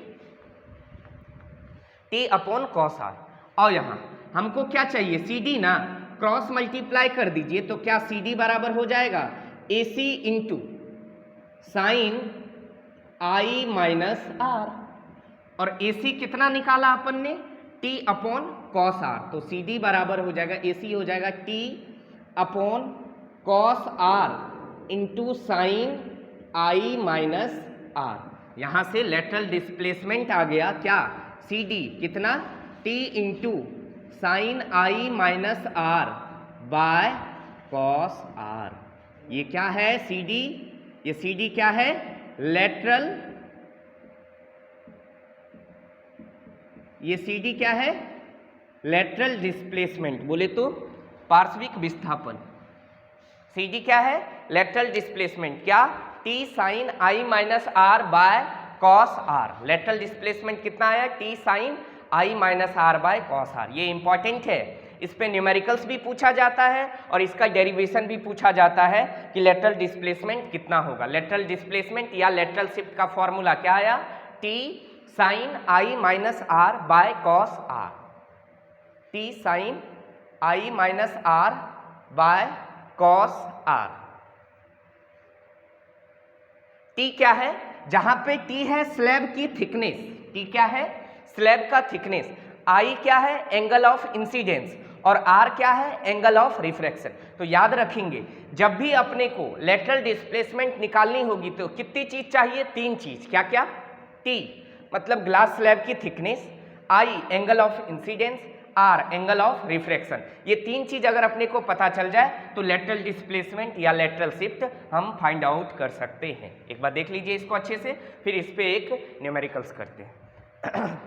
टी अपॉन कॉस आर, और यहां हमको क्या चाहिए, सी डी ना, क्रॉस मल्टीप्लाई कर दीजिए, तो क्या सी डी बराबर हो जाएगा A C into sine I minus R, और ए सी कितना निकाला अपन ने, टी अपॉन कॉस आर। तो सी डी बराबर हो जाएगा, ए सी हो जाएगा T upon cos R into sine I minus R. यहां से लेटरल डिस्प्लेसमेंट आ गया क्या, सी डी कितना, T into sine I minus R by cos R. ये क्या है सी डी, ये सी डी क्या है, लेटरल, ये सी डी क्या है, लेटरल डिस्प्लेसमेंट, बोले तो पार्श्विक विस्थापन। सी डी क्या है, लेटरल डिस्प्लेसमेंट, क्या, T sine I minus R by cos R. Lateral displacement कितना आया, T sine I minus R by cos R. ये इंपॉर्टेंट है, इस पे न्यूमेरिकल्स भी पूछा जाता है और इसका डेरिवेशन भी पूछा जाता है कि लेटरल डिस्प्लेसमेंट कितना होगा। लेटरल डिस्प्लेसमेंट या लेटरल शिफ्ट का फॉर्मूला क्या आया, T sine I minus R by cos R, T sine I minus R by cos R. T क्या है, जहां पे टी है स्लैब की थिकनेस, टी क्या है, स्लैब का थिकनेस, आई क्या है, एंगल ऑफ इंसिडेंस, और आर क्या है, एंगल ऑफ रिफ्रैक्शन। तो याद रखेंगे, जब भी अपने को लेटरल डिस्प्लेसमेंट निकालनी होगी तो कितनी चीज चाहिए, तीन चीज, क्या क्या, टी मतलब ग्लास स्लैब की thickness, I angle of incidence, R angle of refraction. ये तीन चीज अगर अपने को पता चल जाए तो लेटरल डिस्प्लेसमेंट या लेटरल शिफ्ट हम फाइंड आउट कर सकते हैं। एक बार देख लीजिए इसको अच्छे से, फिर इस पे एक न्यूमेरिकल्स करते हैं।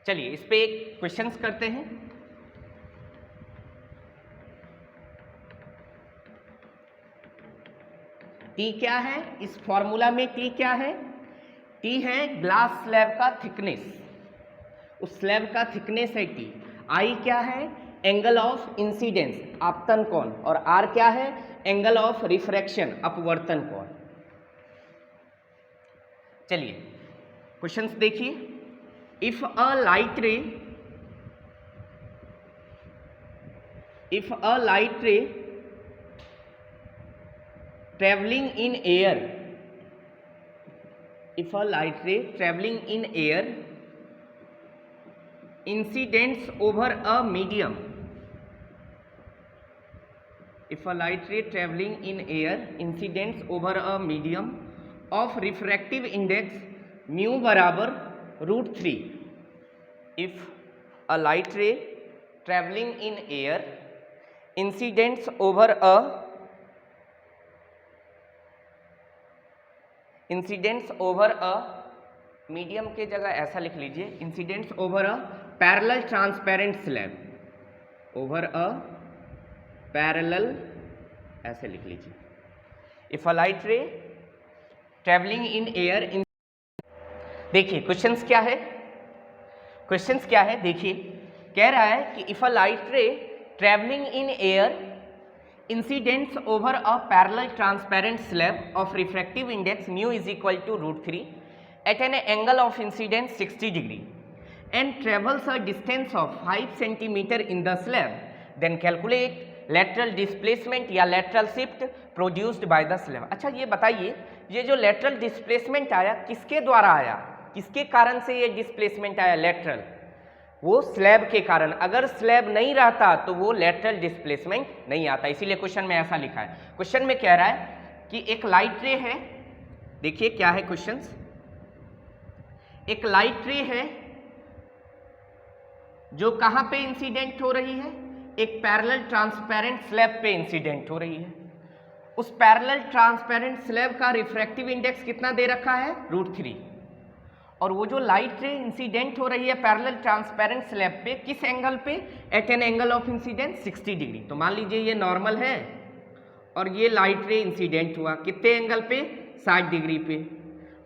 चलिए इस पे क्वेश्चंस करते हैं। टी क्या है इस फॉर्मूला में? टी क्या है? टी है ग्लास स्लैब का थिकनेस, उस स्लैब का थिकनेस है टी। आई क्या है? एंगल ऑफ इंसिडेंस, आपतन कोण। और आर क्या है? एंगल ऑफ रिफ्रैक्शन, अपवर्तन कोण। चलिए क्वेश्चंस देखिए। इफ अ लाइट रे traveling in air, if a light ray traveling in air incidents over a medium, if a light ray traveling in air incidents over a medium of refractive index mu बराबर √3, if a light ray traveling in air incidents over a incidents over a medium के जगह ऐसा लिख लीजिए, incidents over a parallel transparent slab, over a parallel, ऐसे लिख लीजिए। If a light रे ट्रेवलिंग इन एयर, देखिए क्वेश्चंस क्या है, क्वेश्चंस क्या है देखिए। कह रहा है कि इफ अ लाइट रे travelling in air incidents over a parallel transparent slab of refractive index mu is equal to √3 at an angle of incidence 60 degree and travels a distance of 5 centimeter in the slab, then calculate lateral displacement या lateral shift produced by the slab। अच्छा ये बताइए, ये जो lateral displacement आया किसके द्वारा आया, किसके कारण से ये displacement आया lateral? वो स्लैब के कारण। अगर स्लैब नहीं रहता तो वो लेटरल डिस्प्लेसमेंट नहीं आता, इसीलिए क्वेश्चन में ऐसा लिखा है। क्वेश्चन में कह रहा है कि एक लाइट रे है, देखिए क्या है क्वेश्चन, एक लाइट रे है जो कहां पे इंसिडेंट हो रही है? एक पैरेलल ट्रांसपेरेंट स्लैब पे इंसिडेंट हो रही है। उस पैरेलल ट्रांसपेरेंट स्लैब का रिफ्रैक्टिव इंडेक्स कितना दे रखा है? √3। और वो जो लाइट रे इंसिडेंट हो रही है पैरेलल ट्रांसपेरेंट स्लैब पे, किस एंगल पे? At an angle of incidence 60 degree. तो मान लीजिए ये नॉर्मल है और ये लाइट रे इंसिडेंट हुआ कितने एंगल पे? 60 डिग्री पे।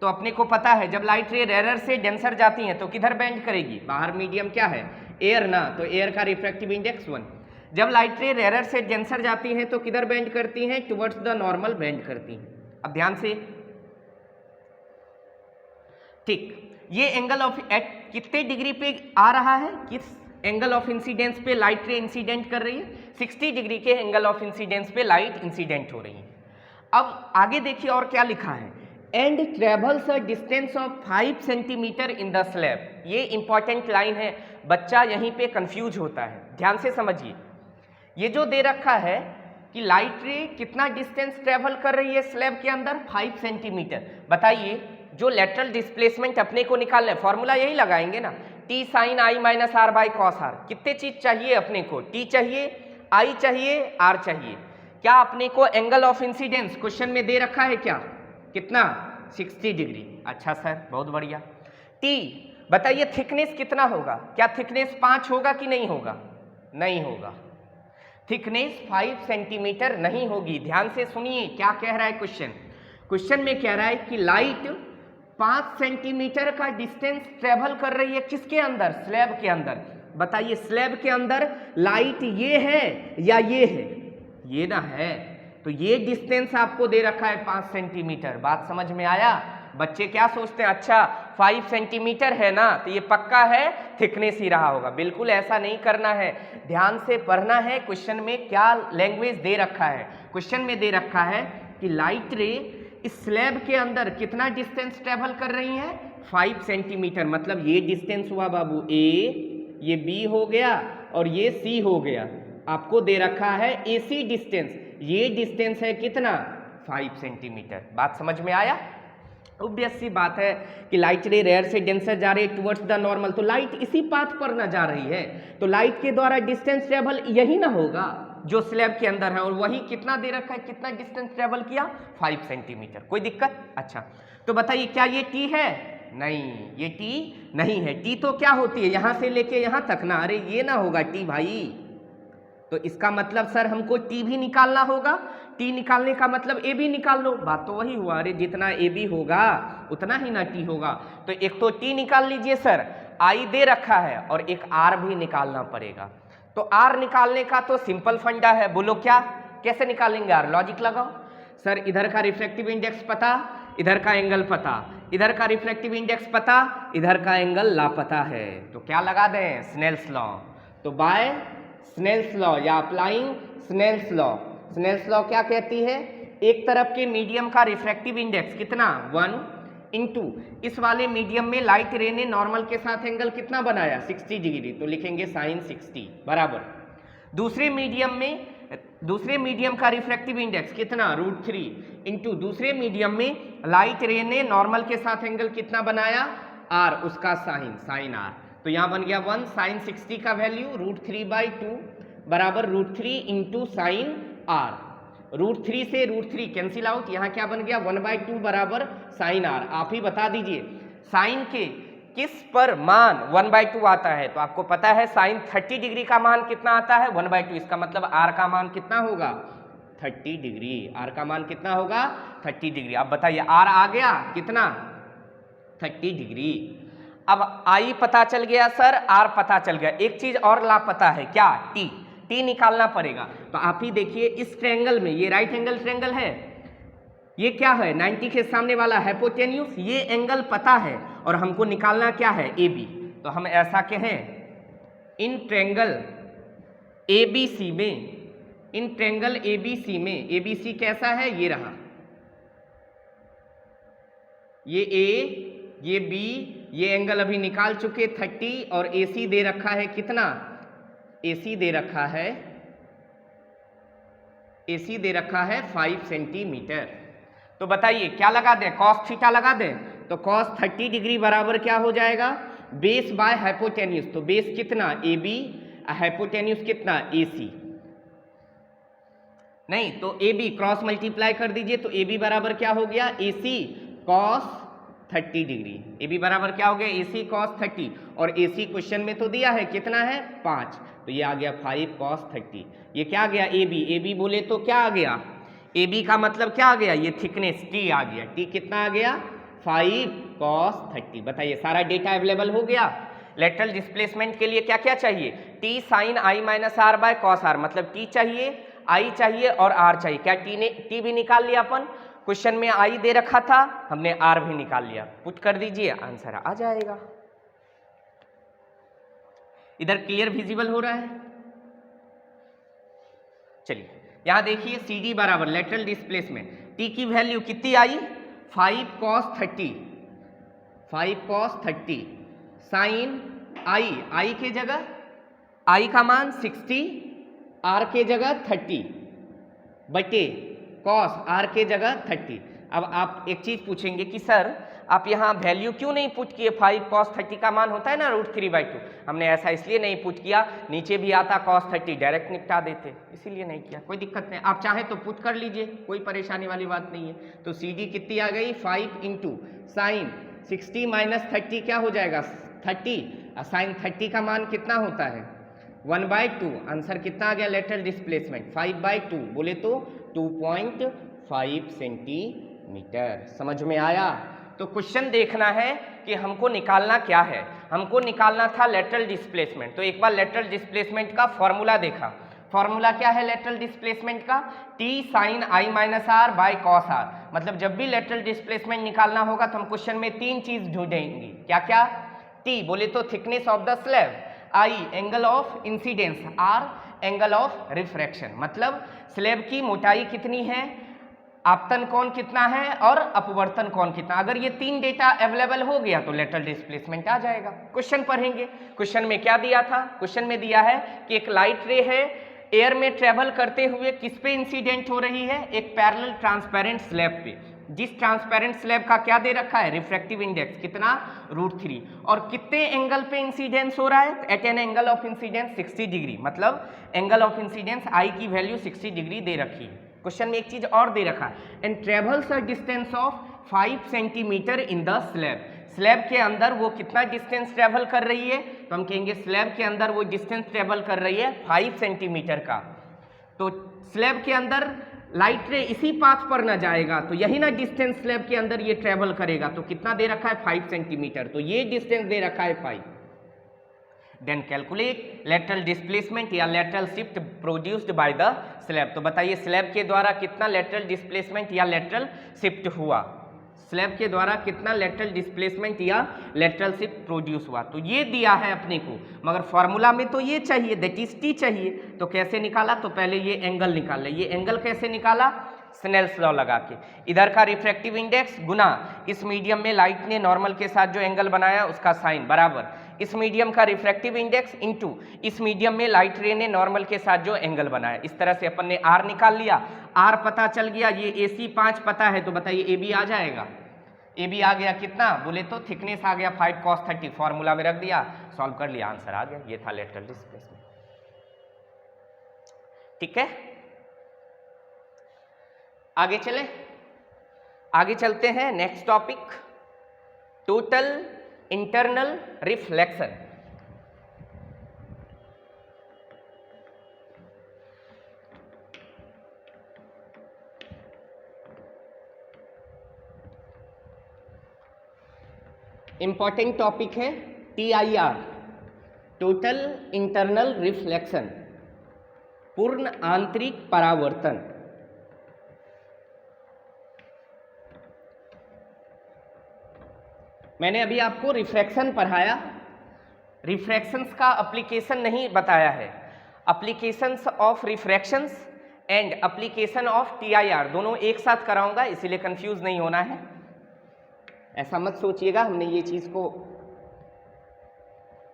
तो अपने को पता है जब लाइट रे रेयर से डेंसर जाती हैं तो किधर बेंड करेगी? बाहर मीडियम क्या है? एयर ना, तो एयर का रिफ्रैक्टिव इंडेक्स 1। जब लाइट रे रेयर से डेंसर जाती हैं तो किधर बेंड करती हैं? टुवर्ड्स द नॉर्मल बेंड करती हैं। अब ध्यान से, ठीक, ये एंगल ऑफ एट कितने डिग्री पे आ रहा है? किस एंगल ऑफ इंसिडेंस पे लाइट रे इंसिडेंट कर रही है? 60 डिग्री के एंगल ऑफ इंसिडेंस पे लाइट इंसिडेंट हो रही है। अब आगे देखिए और क्या लिखा है, and travels a distance of 5 centimetre in the slab. ये इंपॉर्टेंट लाइन है, बच्चा यहीं पे कंफ्यूज होता है, ध्यान से समझिए। ये जो दे रखा है कि लाइट रे कितना डिस्टेंस ट्रेवल कर रही है स्लैब के अंदर? 5 सेंटीमीटर। बताइए जो लेटरल डिस्प्लेसमेंट अपने को निकालना है, फॉर्मूला यही लगाएंगे ना, T sine I minus R by cos R. कितने चीज चाहिए अपने को? टी चाहिए, आई चाहिए, आर चाहिए। क्या अपने को एंगल ऑफ इंसिडेंस क्वेश्चन में दे रखा है क्या? कितना? 60 डिग्री। अच्छा सर बहुत बढ़िया। टी बताइए थिकनेस कितना होगा? क्या थिकनेस 5 होगा कि नहीं होगा? नहीं होगा, थिकनेस 5 सेंटीमीटर नहीं होगी। ध्यान से सुनिए क्या कह रहा है क्वेश्चन। क्वेश्चन में कह रहा है कि लाइट 5 सेंटीमीटर का डिस्टेंस ट्रेवल कर रही है किसके अंदर? स्लैब के अंदर। बताइए स्लैब के अंदर लाइट ये है या ये है? ये ना है, तो ये डिस्टेंस आपको दे रखा है 5 सेंटीमीटर। बात समझ में आया? बच्चे क्या सोचते हैं, अच्छा 5 सेंटीमीटर है ना तो ये पक्का है थिकनेस ही रहा होगा। बिल्कुल ऐसा नहीं करना है, ध्यान से पढ़ना है क्वेश्चन में क्या लैंग्वेज दे रखा है। क्वेश्चन में दे रखा है कि लाइट रे इस स्लैब के अंदर कितना डिस्टेंस ट्रेवल कर रही है? 5 सेंटीमीटर। मतलब ये डिस्टेंस हुआ बाबू ए, ये बी हो गया और ये सी हो गया। आपको दे रखा है एसी डिस्टेंस, ये डिस्टेंस है कितना? 5 सेंटीमीटर। बात समझ में आया? ऑब्वियस सी बात है कि लाइट रे रेयर से डेंसर जा रही है टुवर्ड्स द नॉर्मल, तो लाइट इसी पाथ पर ना जा रही है, तो लाइट के द्वारा डिस्टेंस ट्रेवल यही ना होगा जो स्लैब के अंदर है। और वही कितना दे रखा है, कितना डिस्टेंस ट्रेवल किया? 5 सेंटीमीटर। कोई दिक्कत? अच्छा तो बताइए क्या ये टी है? नहीं, ये टी नहीं है। टी तो क्या होती है, यहां से लेके यहां तक ना, अरे ये ना होगा टी भाई। तो इसका मतलब सर हमको टी भी निकालना होगा। टी निकालने का मतलब ए बी निकाल लो, बात तो वही हुआ। अरे जितना ए बी होगा उतना ही ना टी होगा। तो एक तो टी निकाल लीजिए सर, आई दे रखा है, और एक आर भी निकालना पड़ेगा। तो आर निकालने का तो सिंपल फंडा है, बोलो क्या, कैसे निकालेंगे आर, लॉजिक लगाओ। सर इधर का रिफ्रैक्टिव इंडेक्स पता, इधर का एंगल पता, इधर का रिफ्रैक्टिव इंडेक्स पता, इधर का एंगल लापता है, तो क्या लगा दें, स्नेल्स लॉ। तो बाय स्नेल्स लॉ या applying Snell's law, Snell's law क्या कहती है, एक तरफ के मीडियम का रिफ्रैक्टिव इंडेक्स कितना 1 इंटू इस वाले मीडियम में लाइट रे ने नॉर्मल के साथ एंगल कितना बनाया 60 डिग्री, तो लिखेंगे साइन 60 बराबर दूसरे मीडियम का रिफ्रैक्टिव इंडेक्स कितना √3 इंटू दूसरे मीडियम में लाइट रे ने नॉर्मल के साथ एंगल कितना बनाया r, उसका साइन r। तो यहाँ बन गया 1 साइन 60 का वैल्यू √3/2 बराबर √3 इंटू साइन r। √3 से √3 कैंसिल आउट, यहाँ क्या बन गया 1/2 बराबर साइन r। आप ही बता दीजिए साइन के किस पर मान 1/2 आता है, तो आपको पता है साइन 30 डिग्री का मान कितना आता है 1/2, इसका मतलब r का मान कितना होगा 30 डिग्री, r का मान कितना होगा 30 डिग्री। अब बताइए r आ गया कितना 30 डिग्री। अब I पता चल गया सर, R पता चल गया, एक चीज और लापता है क्या, T निकालना पड़ेगा। तो आप ही देखिए इस ट्रायंगल में, ये राइट एंगल ट्रायंगल है, ये क्या है 90 के सामने वाला हाइपोटेन्यूस, ये एंगल पता है और हमको निकालना क्या है AB। तो हम ऐसा कहें इन ट्रायंगल ABC में, ABC कैसा है, ये रहा, ये A ये B, ये एंगल अभी निकाल चुके 30 और AC दे रखा है कितना, AC दे रखा है 5 सेंटीमीटर। तो बताइए क्या लगा दें, कॉस थीटा लगा दें, तो कॉस 30 डिग्री बराबर क्या हो जाएगा बेस बाय हाइपोटेन्यूस। तो बेस कितना AB, हाइपोटेन्यूस कितना AC, नहीं तो AB क्रॉस मल्टीप्लाई कर दीजिए, तो AB बराबर क्या हो गया AC कॉस 30 डिग्री, AB बराबर क्या हो गया AC कॉस 30, और AC क्वेश्चन में तो दिया है कितना है 5, तो ये आ गया 5 कॉस 30। ये क्या आ गया AB बोले तो क्या आ गया, AB का मतलब क्या आ गया, ये थिकनेस T आ गया, T कितना आ गया 5 कॉस 30। बताइए सारा डेटा अवेलेबल हो गया। लेटरल डिस्प्लेसमेंट के लिए क्या क्या चाहिए, T sine I minus R by cos R, मतलब T चाहिए, I चाहिए और R चाहिए। क्या T भी निकाल लिया अपन, क्वेश्चन में I दे रखा था, हमने R भी निकाल लिया, पुट कर दीजिए आंसर आ जाएगा। इधर क्लियर विजिबल हो रहा है। चलिए यहां देखिए CD बराबर लेटरल डिस्प्लेसमेंट, T की वैल्यू कितनी आई 5 cos 30 साइन I के जगह I का मान 60, R के जगह 30 बटे cos R के जगह 30। अब आप एक चीज पूछेंगे कि सर आप यहाँ वैल्यू क्यों नहीं पुट किए, 5 cos 30 का मान होता है ना √3/2, हमने ऐसा इसलिए नहीं पुट किया, नीचे भी आता cos 30 डायरेक्ट निपटा देते, इसीलिए नहीं किया। कोई दिक्कत नहीं, आप चाहे तो पुट कर लीजिए, कोई परेशानी वाली बात नहीं है। तो CD कितनी आ गई 5 इंटू साइन 60 माइनस 30 क्या हो जाएगा 30, साइन 30 का मान कितना होता है 1/2, आंसर कितना आ गया लेटरल डिस्प्लेसमेंट 5/2 बोले तो 2.5 सेंटीमीटर। समझ में आया। तो क्वेश्चन देखना है कि हमको निकालना क्या है, हमको निकालना था लेटरल डिस्प्लेसमेंट। तो एक बार लेटरल डिस्प्लेसमेंट का फॉर्मूला देखा, फॉर्मूला क्या है लेटरल डिस्प्लेसमेंट का, T sine I minus R by cos R। मतलब जब भी लेटरल डिस्प्लेसमेंट निकालना होगा तो हम क्वेश्चन में 3 चीज ढूंढेंगे, क्या क्या, T बोले तो thickness of the slab, I angle of incidence, R angle of refraction, मतलब स्लैब की मोटाई कितनी है, आपतन कोण कितना है और अपवर्तन कोण कितना। अगर ये 3 डेटा अवेलेबल हो गया तो लेटरल डिस्प्लेसमेंट आ जाएगा। क्वेश्चन पढ़ेंगे, क्वेश्चन में क्या दिया था, क्वेश्चन में दिया है कि एक लाइट रे है एयर में ट्रेवल करते हुए किस पे इंसिडेंट हो रही है, एक पैरेलल ट्रांसपेरेंट स्लैब पे, जिस ट्रांसपेरेंट स्लैब का क्या दे रखा है रिफ्रैक्टिव इंडेक्स कितना √3, और कितने एंगल पे इंसिडेंस हो रहा है, at an angle of incidence 60 degree, मतलब एंगल ऑफ इंसिडेंस I की वैल्यू 60 डिग्री दे रखी है। क्वेश्चन में एक चीज और दे रखा है, and travels a distance of 5 centimetre in the slab, slab के अंदर वो कितना डिस्टेंस ट्रेवल कर रही है, तो हम कहेंगे स्लैब के अंदर वो डिस्टेंस ट्रेवल कर रही है 5 सेंटीमीटर का। तो स्लैब के अंदर लाइट रे इसी पाथ पर ना जाएगा, तो यही ना डिस्टेंस स्लैब के अंदर ये ट्रेवल करेगा, तो कितना दे रखा है 5 सेंटीमीटर, तो ये डिस्टेंस दे रखा है 5। देन कैलकुलेट लेटरल डिस्प्लेसमेंट या lateral shift produced by the slab. तो बताइए स्लैब के द्वारा कितना लेटरल डिस्प्लेसमेंट या लेटरल शिफ्ट हुआ, स्लैब के द्वारा कितना लेटरल डिस्प्लेसमेंट या लेटरल शिफ्ट प्रोड्यूस हुआ। तो ये दिया है अपने को, मगर फॉर्मूला में तो ये चाहिए, दैट इज टी चाहिए। तो कैसे निकाला, तो पहले ये एंगल निकाल ले। ये एंगल कैसे निकाला, स्नेल्स लॉ लगा के। इधर का रिफ्रैक्टिव इंडेक्स गुना इस मीडियम में लाइट ने नॉर्मल के साथ जो एंगल बनाया उसका साइन बराबर इस मीडियम का रिफ्रैक्टिव इंडेक्स इनटू इस मीडियम में लाइट रे ने नॉर्मल के साथ जो एंगल बनाया। इस तरह से अपन ने आर निकाल लिया, आर पता चल गया, ये AC 5 पता है, तो बताइए AB आ जाएगा। AB आ गया कितना, बोले तो थिकनेस आ गया 5 cos 30, फॉर्मूला में रख दिया, सॉल्व कर लिया, आंसर आ गया। ये था लेटरल डिस्प्लेसमेंट। ठीक है, आगे चले, आगे चलते हैं। Next topic total internal reflection. Important topic है TIR, टोटल इंटरनल रिफ्लेक्शन, पूर्ण आंतरिक परावर्तन। मैंने अभी आपको रिफ्रैक्शन पढ़ाया, रिफ्रैक्शंस का एप्लीकेशन नहीं बताया है। Applications of refractions and application of TIR दोनों एक साथ कराऊंगा, इसीलिए कंफ्यूज नहीं होना है। ऐसा मत सोचिएगा हमने ये चीज को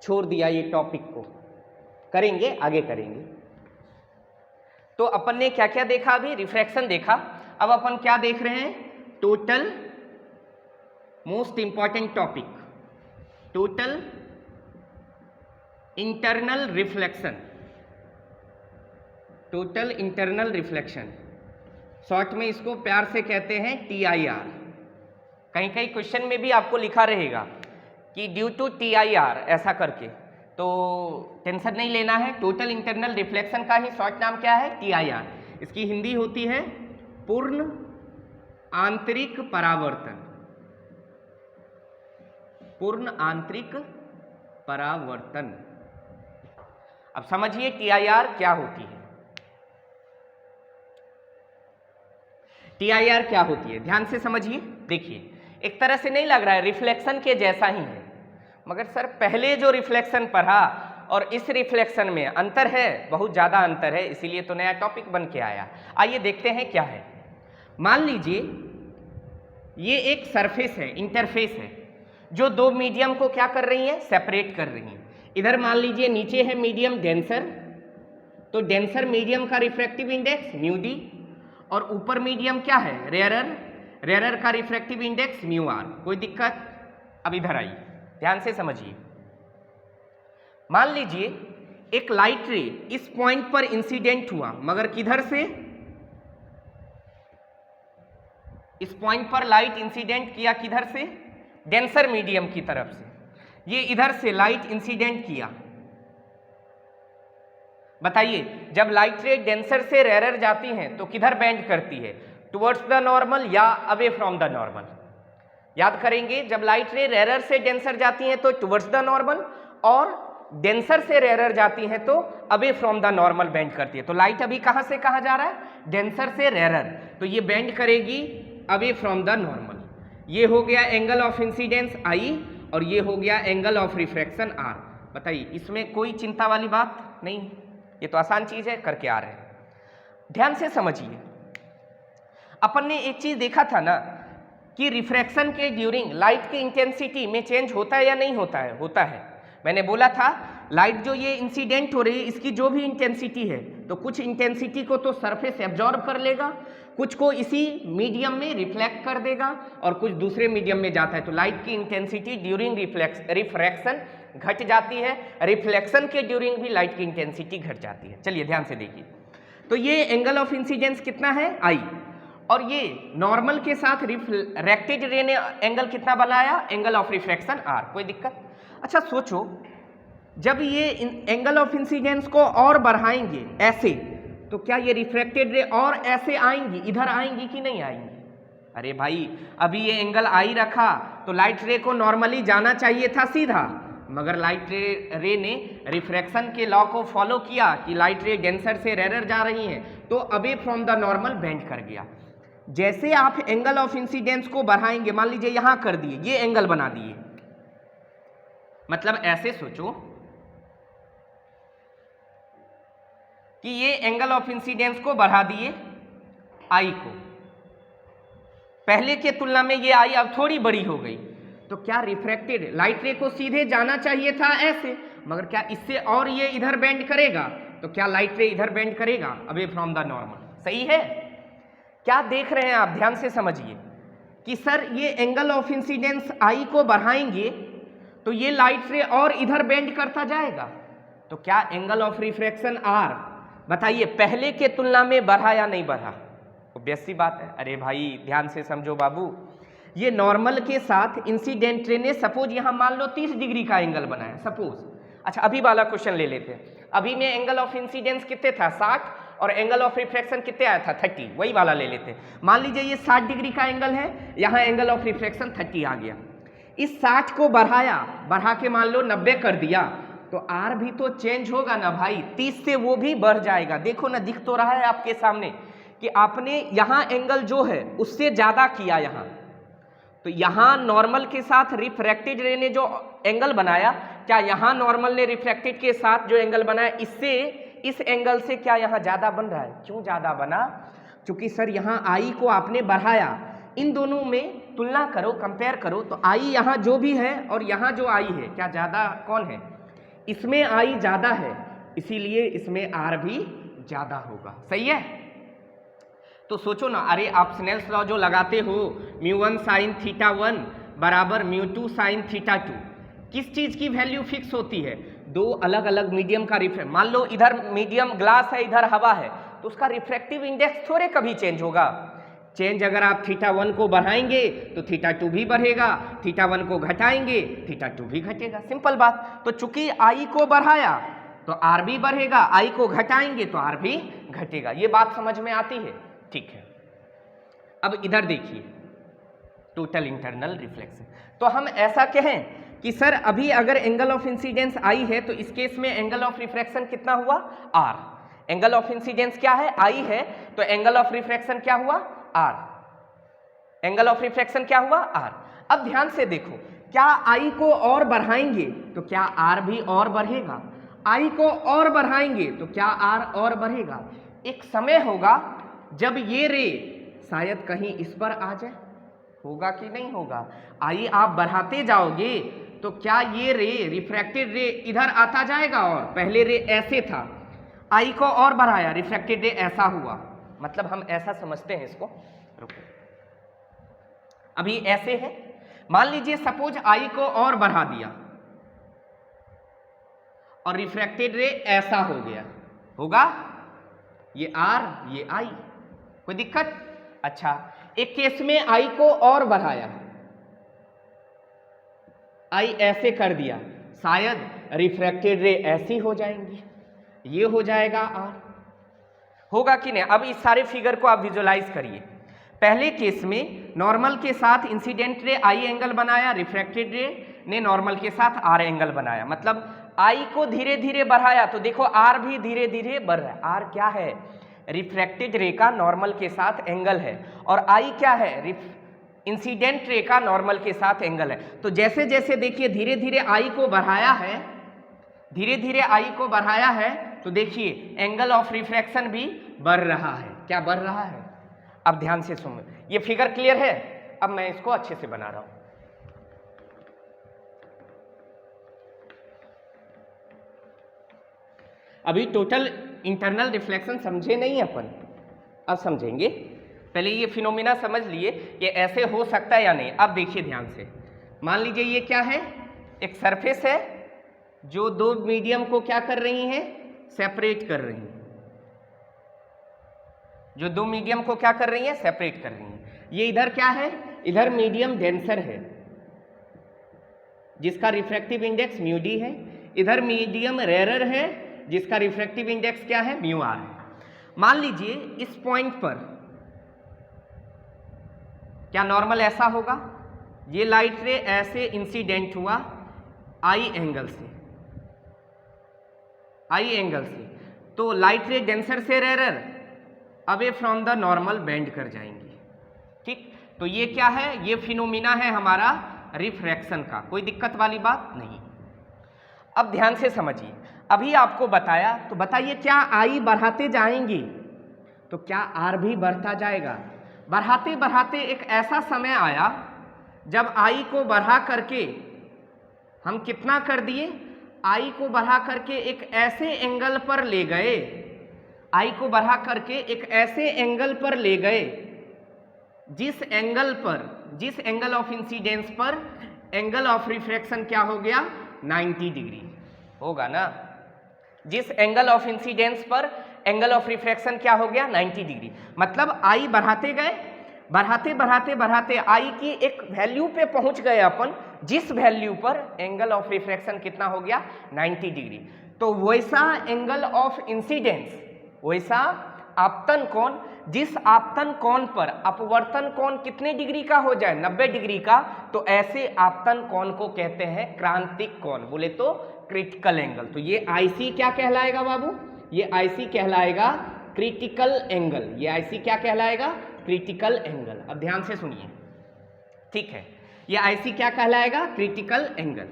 छोड़ दिया, ये टॉपिक को करेंगे, आगे करेंगे। तो अपन ने क्या क्या देखा, अभी रिफ्रैक्शन देखा, अब अपन क्या देख रहे हैं, total, most important topic, total internal reflection, total internal reflection, short में इसको प्यार से कहते हैं TIR। कहीं कहीं क्वेश्चन में भी आपको लिखा रहेगा कि ड्यू टू TIR ऐसा करके, तो टेंशन नहीं लेना है। टोटल इंटरनल रिफ्लेक्शन का ही शॉर्ट नाम क्या है, TIR। इसकी हिंदी होती है पूर्ण आंतरिक परावर्तन, पूर्ण आंतरिक परावर्तन। अब समझिए TIR क्या होती है, TIR क्या होती है, ध्यान से समझिए। देखिए एक तरह से नहीं लग रहा है, रिफ्लेक्शन के जैसा ही है, मगर सर पहले जो रिफ्लेक्शन पढ़ा और इस रिफ्लेक्शन में अंतर है, बहुत ज़्यादा अंतर है, इसीलिए तो नया टॉपिक बन के आया। आइए देखते हैं क्या है। मान लीजिए ये एक सरफेस है, इंटरफेस है, जो दो मीडियम को क्या कर रही है, सेपरेट कर रही है। इधर मान लीजिए नीचे है मीडियम डेंसर, तो डेंसर मीडियम का रिफ्रैक्टिव इंडेक्स μd, और ऊपर मीडियम क्या है, रेयरर, रेयरर का रिफ्रैक्टिव इंडेक्स μr। कोई दिक्कत, अब इधर आइए, ध्यान से समझिए। मान लीजिए एक लाइट रे इस पॉइंट पर इंसिडेंट हुआ, मगर किधर से, इस पॉइंट पर लाइट इंसिडेंट किया, किधर से, डेंसर मीडियम की तरफ से। ये इधर से लाइट इंसिडेंट किया। बताइए जब लाइट रे डेंसर से रेयरर जाती हैं तो किधर बेंड करती है, टुवर्ड्स द नॉर्मल या अवे फ्रॉम द नॉर्मल। याद करेंगे, जब लाइट रे रेयरर से डेंसर जाती हैं तो टुवर्ड्स द नॉर्मल, और डेंसर से रेयरर जाती हैं तो away from the normal bend करती है। तो लाइट अभी कहां से कहां जा रहा है, डेंसर से रेयरर, तो ये बेंड करेगी अवे फ्रॉम द नॉर्मल। ये हो गया एंगल ऑफ इंसिडेंस I, और ये हो गया एंगल ऑफ रिफ्रैक्शन R। बताइए इसमें कोई चिंता वाली बात नहीं, ये तो आसान चीज है, करके आ रहे हैं। ध्यान से समझिए, अपन ने एक चीज देखा था ना कि रिफ्रैक्शन के ड्यूरिंग लाइट की इंटेंसिटी में चेंज होता है या नहीं होता है, होता है। मैंने बोला था लाइट जो ये इंसिडेंट हो रही है इसकी जो भी इंटेंसिटी है, तो कुछ इंटेंसिटी को तो सरफेस एब्जॉर्ब कर लेगा, कुछ को इसी मीडियम में रिफ्लेक्ट कर देगा, और कुछ दूसरे मीडियम में जाता है। तो लाइट की इंटेंसिटी ड्यूरिंग रिफ्रैक्शन घट जाती है, रिफ्लेक्शन के ड्यूरिंग भी लाइट की इंटेंसिटी घट जाती है। चलिए ध्यान से देखिए, तो ये एंगल ऑफ इंसिडेंस कितना है I, और ये नॉर्मल के साथ रिफ्रैक्टेड रे ने एंगल कितना बनाया, एंगल ऑफ रिफ्रैक्शन आर। कोई दिक्कत? अच्छा सोचो, जब ये एंगल ऑफ इंसिडेंस को और बढ़ाएंगे ऐसे, तो क्या ये रिफ्रैक्टेड रे और ऐसे आएंगी, इधर आएंगी कि नहीं आएंगी? अरे भाई अभी ये एंगल आई रखा तो लाइट रे को नॉर्मली जाना चाहिए था सीधा, मगर लाइट रे ने रिफ्रैक्शन के लॉ को फॉलो किया कि लाइट रे डेंसर से रेरर जा रही हैं, तो away from the normal bend कर गया। जैसे आप एंगल ऑफ इंसिडेंस को बढ़ाएंगे, मान लीजिए यहां कर दिए, ये एंगल बना दिए, मतलब ऐसे सोचो कि ये एंगल ऑफ इंसिडेंस को बढ़ा दिए आई को, पहले के तुलना में ये आई अब थोड़ी बड़ी हो गई, तो क्या रिफ्रैक्टेड लाइट रे को सीधे जाना चाहिए था ऐसे, मगर क्या इससे और ये इधर बेंड करेगा, तो क्या लाइट रे इधर बेंड करेगा अवे फ्रॉम द नॉर्मल। सही है? क्या देख रहे हैं आप, ध्यान से समझिए कि सर ये एंगल ऑफ इंसिडेंस आई को बढ़ाएंगे तो ये लाइट रे और इधर बेंड करता जाएगा, तो क्या एंगल ऑफ रिफ्रैक्शन आर बताइए पहले के तुलना में बढ़ा या नहीं बढ़ा? ऑब्वियस सी बात है। अरे भाई ध्यान से समझो बाबू, ये नॉर्मल के साथ इंसिडेंट रे ने सपोज यहां मान लो 30 डिग्री का एंगल बनाया सपोज। अच्छा अभी वाला क्वेश्चन ले लेते हैं, अभी में एंगल ऑफ इंसिडेंस कितने था 60 और एंगल ऑफ रिफ्रैक्शन कितने आया था 30, वही वाला ले लेते हैं। मान लीजिए ये 60 डिग्री का एंगल है, यहाँ एंगल ऑफ रिफ्रैक्शन 30 आ गया, इस 60 को बढ़ाया, बढ़ा के मान लो 90 कर दिया, तो आर भी तो चेंज होगा ना भाई, 30 से वो भी बढ़ जाएगा। देखो ना दिख तो रहा है आपके सामने कि आपने यहाँ एंगल जो है उससे ज्यादा किया यहाँ, तो यहाँ नॉर्मल के साथ रिफ्रैक्टेड रे ने जो एंगल बनाया, क्या यहाँ नॉर्मल ने रिफ्रैक्टेड के साथ जो एंगल बनाया इससे इस एंगल से क्या यहाँ ज्यादा बन रहा है? क्यों ज्यादा बना? क्योंकि सर यहाँ आई को आपने बढ़ाया, इन दोनों में तुलना करो, कंपेयर करो, तो आई यहाँ जो भी है और यहाँ जो आई है क्या ज्यादा कौन है? इसमें आई ज्यादा है, इसीलिए इसमें आर भी ज्यादा होगा। सही है? तो सोचो ना, अरे आप स्नेल्स लॉ जो लगाते हो μ1 sin θ1 बराबर μ2 sin θ2, किस चीज की वैल्यू फिक्स होती है? दो अलग अलग मीडियम का रिफ्रैक्ट, मान लो इधर मीडियम ग्लास है इधर हवा है, तो उसका रिफ्रैक्टिव इंडेक्स थोड़े कभी चेंज होगा। चेंज अगर आप θ1 को बढ़ाएंगे तो θ2 भी बढ़ेगा, θ1 को घटाएंगे θ2 भी घटेगा, सिंपल बात। तो चूंकि आई को बढ़ाया तो आर भी बढ़ेगा, आई को घटाएंगे तो आर भी घटेगा। ये बात समझ में आती है? ठीक है। अब इधर देखिए टोटल इंटरनल रिफ्लेक्शन, तो हम ऐसा कहें कि सर अभी अगर एंगल ऑफ इंसिडेंस आई है तो इस केस में एंगल ऑफ रिफ्रैक्शन कितना हुआ? आर। एंगल ऑफ इंसिडेंस क्या है? आई है, तो एंगल ऑफ रिफ्रैक्शन क्या हुआ? आर। एंगल ऑफ रिफ्रैक्शन क्या हुआ? आर। अब ध्यान से देखो, क्या आई को और बढ़ाएंगे तो क्या आर भी और बढ़ेगा? आई को और बढ़ाएंगे तो क्या आर और बढ़ेगा? एक समय होगा जब ये रे शायद कहीं इस पर आ जाए, होगा कि नहीं होगा? आई आप बढ़ाते जाओगे तो क्या ये रे रिफ्रैक्टेड रे इधर आता जाएगा, और पहले रे ऐसे था, आई को और बढ़ाया, रिफ्रैक्टेड रे ऐसा हुआ, मतलब हम ऐसा समझते हैं इसको। रुको, अभी ऐसे है, मान लीजिए सपोज आई को और बढ़ा दिया और रिफ्रैक्टेड रे ऐसा हो गया, होगा? ये आर ये आई, कोई दिक्कत? अच्छा एक केस में आई को और बढ़ाया, आई ऐसे कर दिया, शायद रिफ्रैक्टेड रे ऐसी हो जाएंगी, ये हो जाएगा आर, होगा कि नहीं? अब इस सारे फिगर को आप विजुअलाइज करिए। पहले केस में नॉर्मल के साथ इंसिडेंट रे आई एंगल बनाया, रिफ्रैक्टेड रे ने नॉर्मल के साथ आर एंगल बनाया, मतलब आई को धीरे धीरे बढ़ाया तो देखो आर भी धीरे धीरे बढ़ रहा है। आर क्या है? रिफ्रैक्टेड रे का नॉर्मल के साथ एंगल है, और आई क्या है? इंसिडेंट रे का नॉर्मल के साथ एंगल है। तो जैसे जैसे देखिए धीरे धीरे आई को बढ़ाया है, धीरे धीरे आई को बढ़ाया है, तो देखिए एंगल ऑफ रिफ्रैक्शन भी बढ़ रहा है। क्या बढ़ रहा है? अब ध्यान से सुनो, ये फिगर क्लियर है? अब मैं इसको अच्छे से बना रहा हूं। अभी टोटल इंटरनल रिफ्लेक्शन समझे नहीं अपन, अब समझेंगे। पहले ये फिनोमिना समझ लिए कि ऐसे हो सकता है या नहीं। अब देखिए ध्यान से, मान लीजिए ये क्या है? एक सरफेस है जो दो मीडियम को क्या कर रही हैं? सेपरेट कर रही हैं। जो दो मीडियम को क्या कर रही हैं, सेपरेट कर रही हैं। ये इधर क्या है, इधर मीडियम डेंसर है जिसका रिफ्रैक्टिव इंडेक्स म्यू डी है, इधर मीडियम रेरर है जिसका रिफ्रैक्टिव इंडेक्स क्या है, म्यू आर है। मान लीजिए इस पॉइंट पर क्या नॉर्मल ऐसा होगा, ये लाइट रे ऐसे इंसिडेंट हुआ आई एंगल से, आई एंगल से, तो लाइट रे डेंसर से rarer away from the normal bend कर जाएंगी। ठीक, तो ये क्या है, ये फिनोमिना है हमारा रिफ्रैक्शन का, कोई दिक्कत वाली बात नहीं। अब ध्यान से समझिए, अभी आपको बताया, तो बताइए क्या आई बढ़ाते जाएंगी तो क्या आर भी बढ़ता जाएगा। बढ़ाते बढ़ाते एक ऐसा समय आया जब आई को बढ़ा करके हम कितना कर दिए, आई को बढ़ा करके एक ऐसे एंगल पर ले गए, आई को बढ़ा करके एक ऐसे एंगल पर ले गए जिस एंगल पर, जिस एंगल ऑफ इंसिडेंस पर एंगल ऑफ रिफ्रैक्शन क्या हो गया, 90 डिग्री होगा ना। जिस एंगल ऑफ इंसिडेंस पर एंगल ऑफ रिफ्रैक्शन क्या हो गया, 90 डिग्री। मतलब आई बढ़ाते गए, बढ़ाते बढ़ाते बढ़ाते आई की एक वैल्यू पे पहुंच गए अपन, जिस वैल्यू पर एंगल ऑफ रिफ्रैक्शन कितना हो गया, 90 डिग्री। तो वैसा एंगल ऑफ इंसिडेंस, वैसा आपतन कोण, जिस आपतन कोण पर अपवर्तन कोण कितने डिग्री का हो जाए, 90 डिग्री का, तो ऐसे आपतन कोण को कहते हैं क्रांतिक कोण, बोले तो क्रिटिकल एंगल। तो ये आईसी क्या कहलाएगा बाबू, ये आईसी कहलाएगा क्रिटिकल एंगल, ये आईसी क्या कहलाएगा, क्रिटिकल एंगल। अब ध्यान से सुनिए, ठीक है, ये आईसी क्या कहलाएगा, क्रिटिकल एंगल।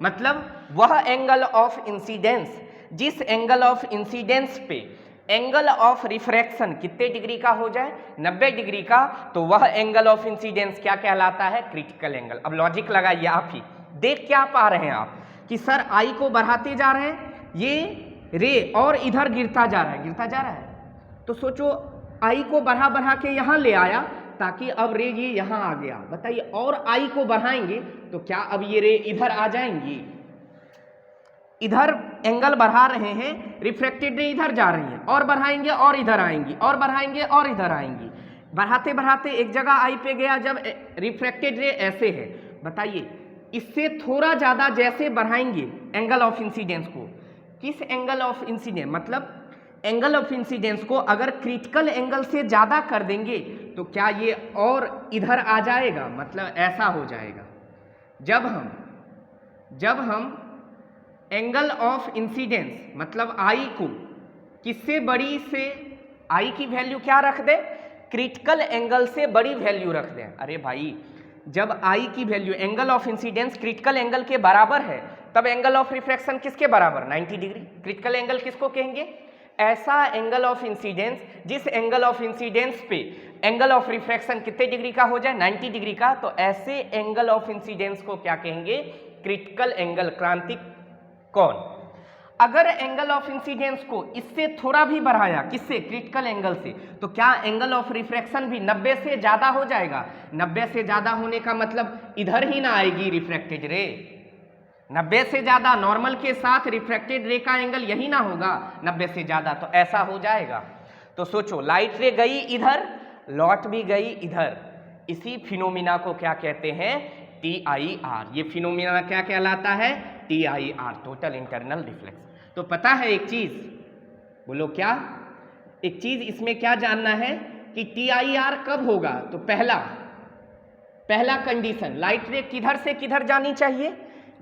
मतलब वह एंगल ऑफ इंसिडेंस, जिस एंगल ऑफ इंसिडेंस पे एंगल ऑफ रिफ्रैक्शन कितने डिग्री का हो जाए, 90 डिग्री का, तो वह एंगल ऑफ इंसिडेंस क्या कहलाता है, क्रिटिकल एंगल। अब लॉजिक लगाइए आप ही, देख क्या पा रहे हैं आप कि सर आई को बढ़ाते जा रहे हैं, ये रे और इधर गिरता जा रहा है, गिरता जा रहा है, तो सोचो आई को बढ़ा बढ़ा के यहाँ ले आया ताकि अब रे ये यहाँ आ गया। बताइए, और आई को बढ़ाएंगे तो क्या अब ये रे इधर आ जाएंगी, इधर एंगल बढ़ा रहे हैं, रिफ्रैक्टेड रे इधर जा रही है, और बढ़ाएंगे और इधर आएंगी, और बढ़ाएंगे और इधर आएंगी। बढ़ाते बढ़ाते एक जगह आई पे गया जब रिफ्रैक्टेड रे ऐसे है। बताइए, इससे थोड़ा ज़्यादा जैसे बढ़ाएंगे एंगल ऑफ इंसिडेंस को, किस एंगल ऑफ इंसिडेंस, मतलब एंगल ऑफ इंसिडेंस को अगर क्रिटिकल एंगल से ज़्यादा कर देंगे तो क्या ये और इधर आ जाएगा, मतलब ऐसा हो जाएगा। जब हम एंगल ऑफ इंसिडेंस मतलब आई को किससे बड़ी से, आई की वैल्यू क्या रख दे, क्रिटिकल एंगल से बड़ी वैल्यू रख दें। अरे भाई, जब आई की value angle of incidence critical angle के बराबर है तब एंगल ऑफ रिफ्रैक्शन किसके बराबर, 90 डिग्री। क्रिटिकल एंगल किसको कहेंगे, ऐसा एंगल ऑफ इंसिडेंस जिस एंगल ऑफ इंसिडेंस पे एंगल ऑफ रिफ्रैक्शन कितने डिग्री का हो जाए, 90 डिग्री का, तो ऐसे एंगल ऑफ इंसिडेंस को क्या कहेंगे, क्रिटिकल एंगल, क्रांतिक कोण। अगर एंगल ऑफ इंसिडेंस को इससे थोड़ा भी बढ़ाया, किससे, क्रिटिकल एंगल से, तो क्या एंगल ऑफ रिफ्रैक्शन भी 90 से ज्यादा हो जाएगा। 90 से ज्यादा होने का मतलब इधर ही ना आएगी रिफ्रैक्टेड रे, 90 से ज्यादा नॉर्मल के साथ रिफ्रैक्टेड रे का एंगल यही ना होगा 90 से ज्यादा, तो ऐसा हो जाएगा। तो सोचो, लाइट रे गई इधर, लौट भी गई इधर, इसी फिनोमिना को क्या कहते हैं, TIR। ये फिनोमिना क्या कहलाता है, TIR, टोटल इंटरनल रिफ्लेक्स। तो पता है एक चीज, बोलो क्या, एक चीज इसमें क्या जानना है कि TIR कब होगा। तो पहला कंडीशन, लाइट रे किधर से किधर जानी चाहिए,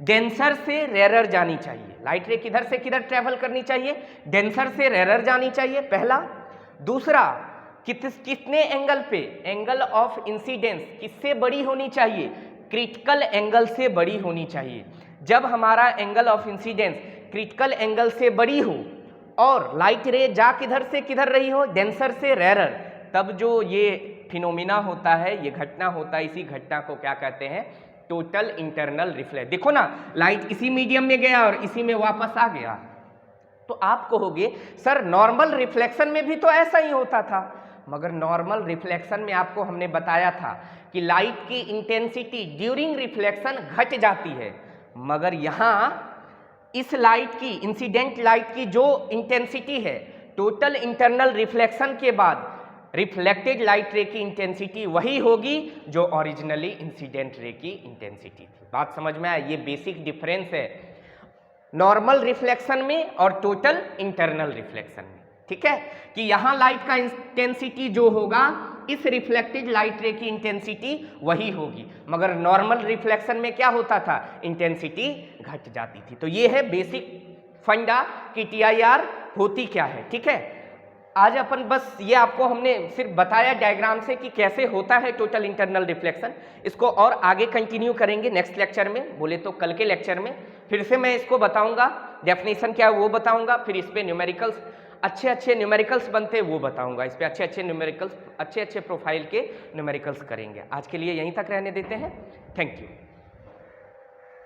डेंसर से रेरर जानी चाहिए। लाइट रे किधर से किधर ट्रेवल करनी चाहिए, डेंसर से रेरर जानी चाहिए, पहला। दूसरा, कितने एंगल पे, एंगल ऑफ इंसिडेंस किससे बड़ी होनी चाहिए, क्रिटिकल एंगल से बड़ी होनी चाहिए। जब हमारा angle of incidence critical angle से बड़ी हो और लाइट रे जा किधर से किधर रही हो, डेंसर से रेरर, तब जो ये फिनोमिना होता है, ये घटना होता है, इसी घटना को क्या कहते हैं, टोटल इंटरनल रिफ्लेक्स। देखो ना, लाइट इसी मीडियम में गया और इसी में वापस आ गया। तो आप कहोगे सर नॉर्मल रिफ्लेक्शन में भी तो ऐसा ही होता था, मगर नॉर्मल रिफ्लेक्शन में आपको हमने बताया था कि लाइट की इंटेंसिटी ड्यूरिंग रिफ्लेक्शन घट जाती है, मगर यहाँ इस लाइट की, इंसिडेंट लाइट की जो इंटेंसिटी है टोटल इंटरनल रिफ्लेक्शन के बाद रिफ्लेक्टेड लाइट रे की इंटेंसिटी वही होगी जो ओरिजिनली इंसिडेंट रे की इंटेंसिटी थी। बात समझ में आया? ये बेसिक डिफरेंस है नॉर्मल रिफ्लेक्शन में और टोटल इंटरनल रिफ्लेक्शन में। ठीक है कि यहां लाइट का इंटेंसिटी जो होगा इस रिफ्लेक्टेड लाइट रे की इंटेंसिटी वही होगी, मगर नॉर्मल रिफ्लेक्शन में क्या होता था, इंटेंसिटी घट जाती थी। तो ये है बेसिक फंडा कि TIR होती क्या है। ठीक है, आज अपन बस ये आपको हमने सिर्फ बताया डायग्राम से कि कैसे होता है टोटल इंटरनल रिफ्लेक्शन। इसको और आगे कंटिन्यू करेंगे नेक्स्ट लेक्चर में, बोले तो कल के लेक्चर में फिर से मैं इसको बताऊंगा, डेफिनेशन क्या है वो बताऊंगा, फिर इस पे न्यूमेरिकल्स अच्छे न्यूमेरिकल्स बनते हैं वो बताऊंगा, इस पे अच्छे न्यूमेरिकल्स अच्छे प्रोफाइल के न्यूमेरिकल्स करेंगे। आज के लिए यहीं तक रहने देते हैं। Thank you.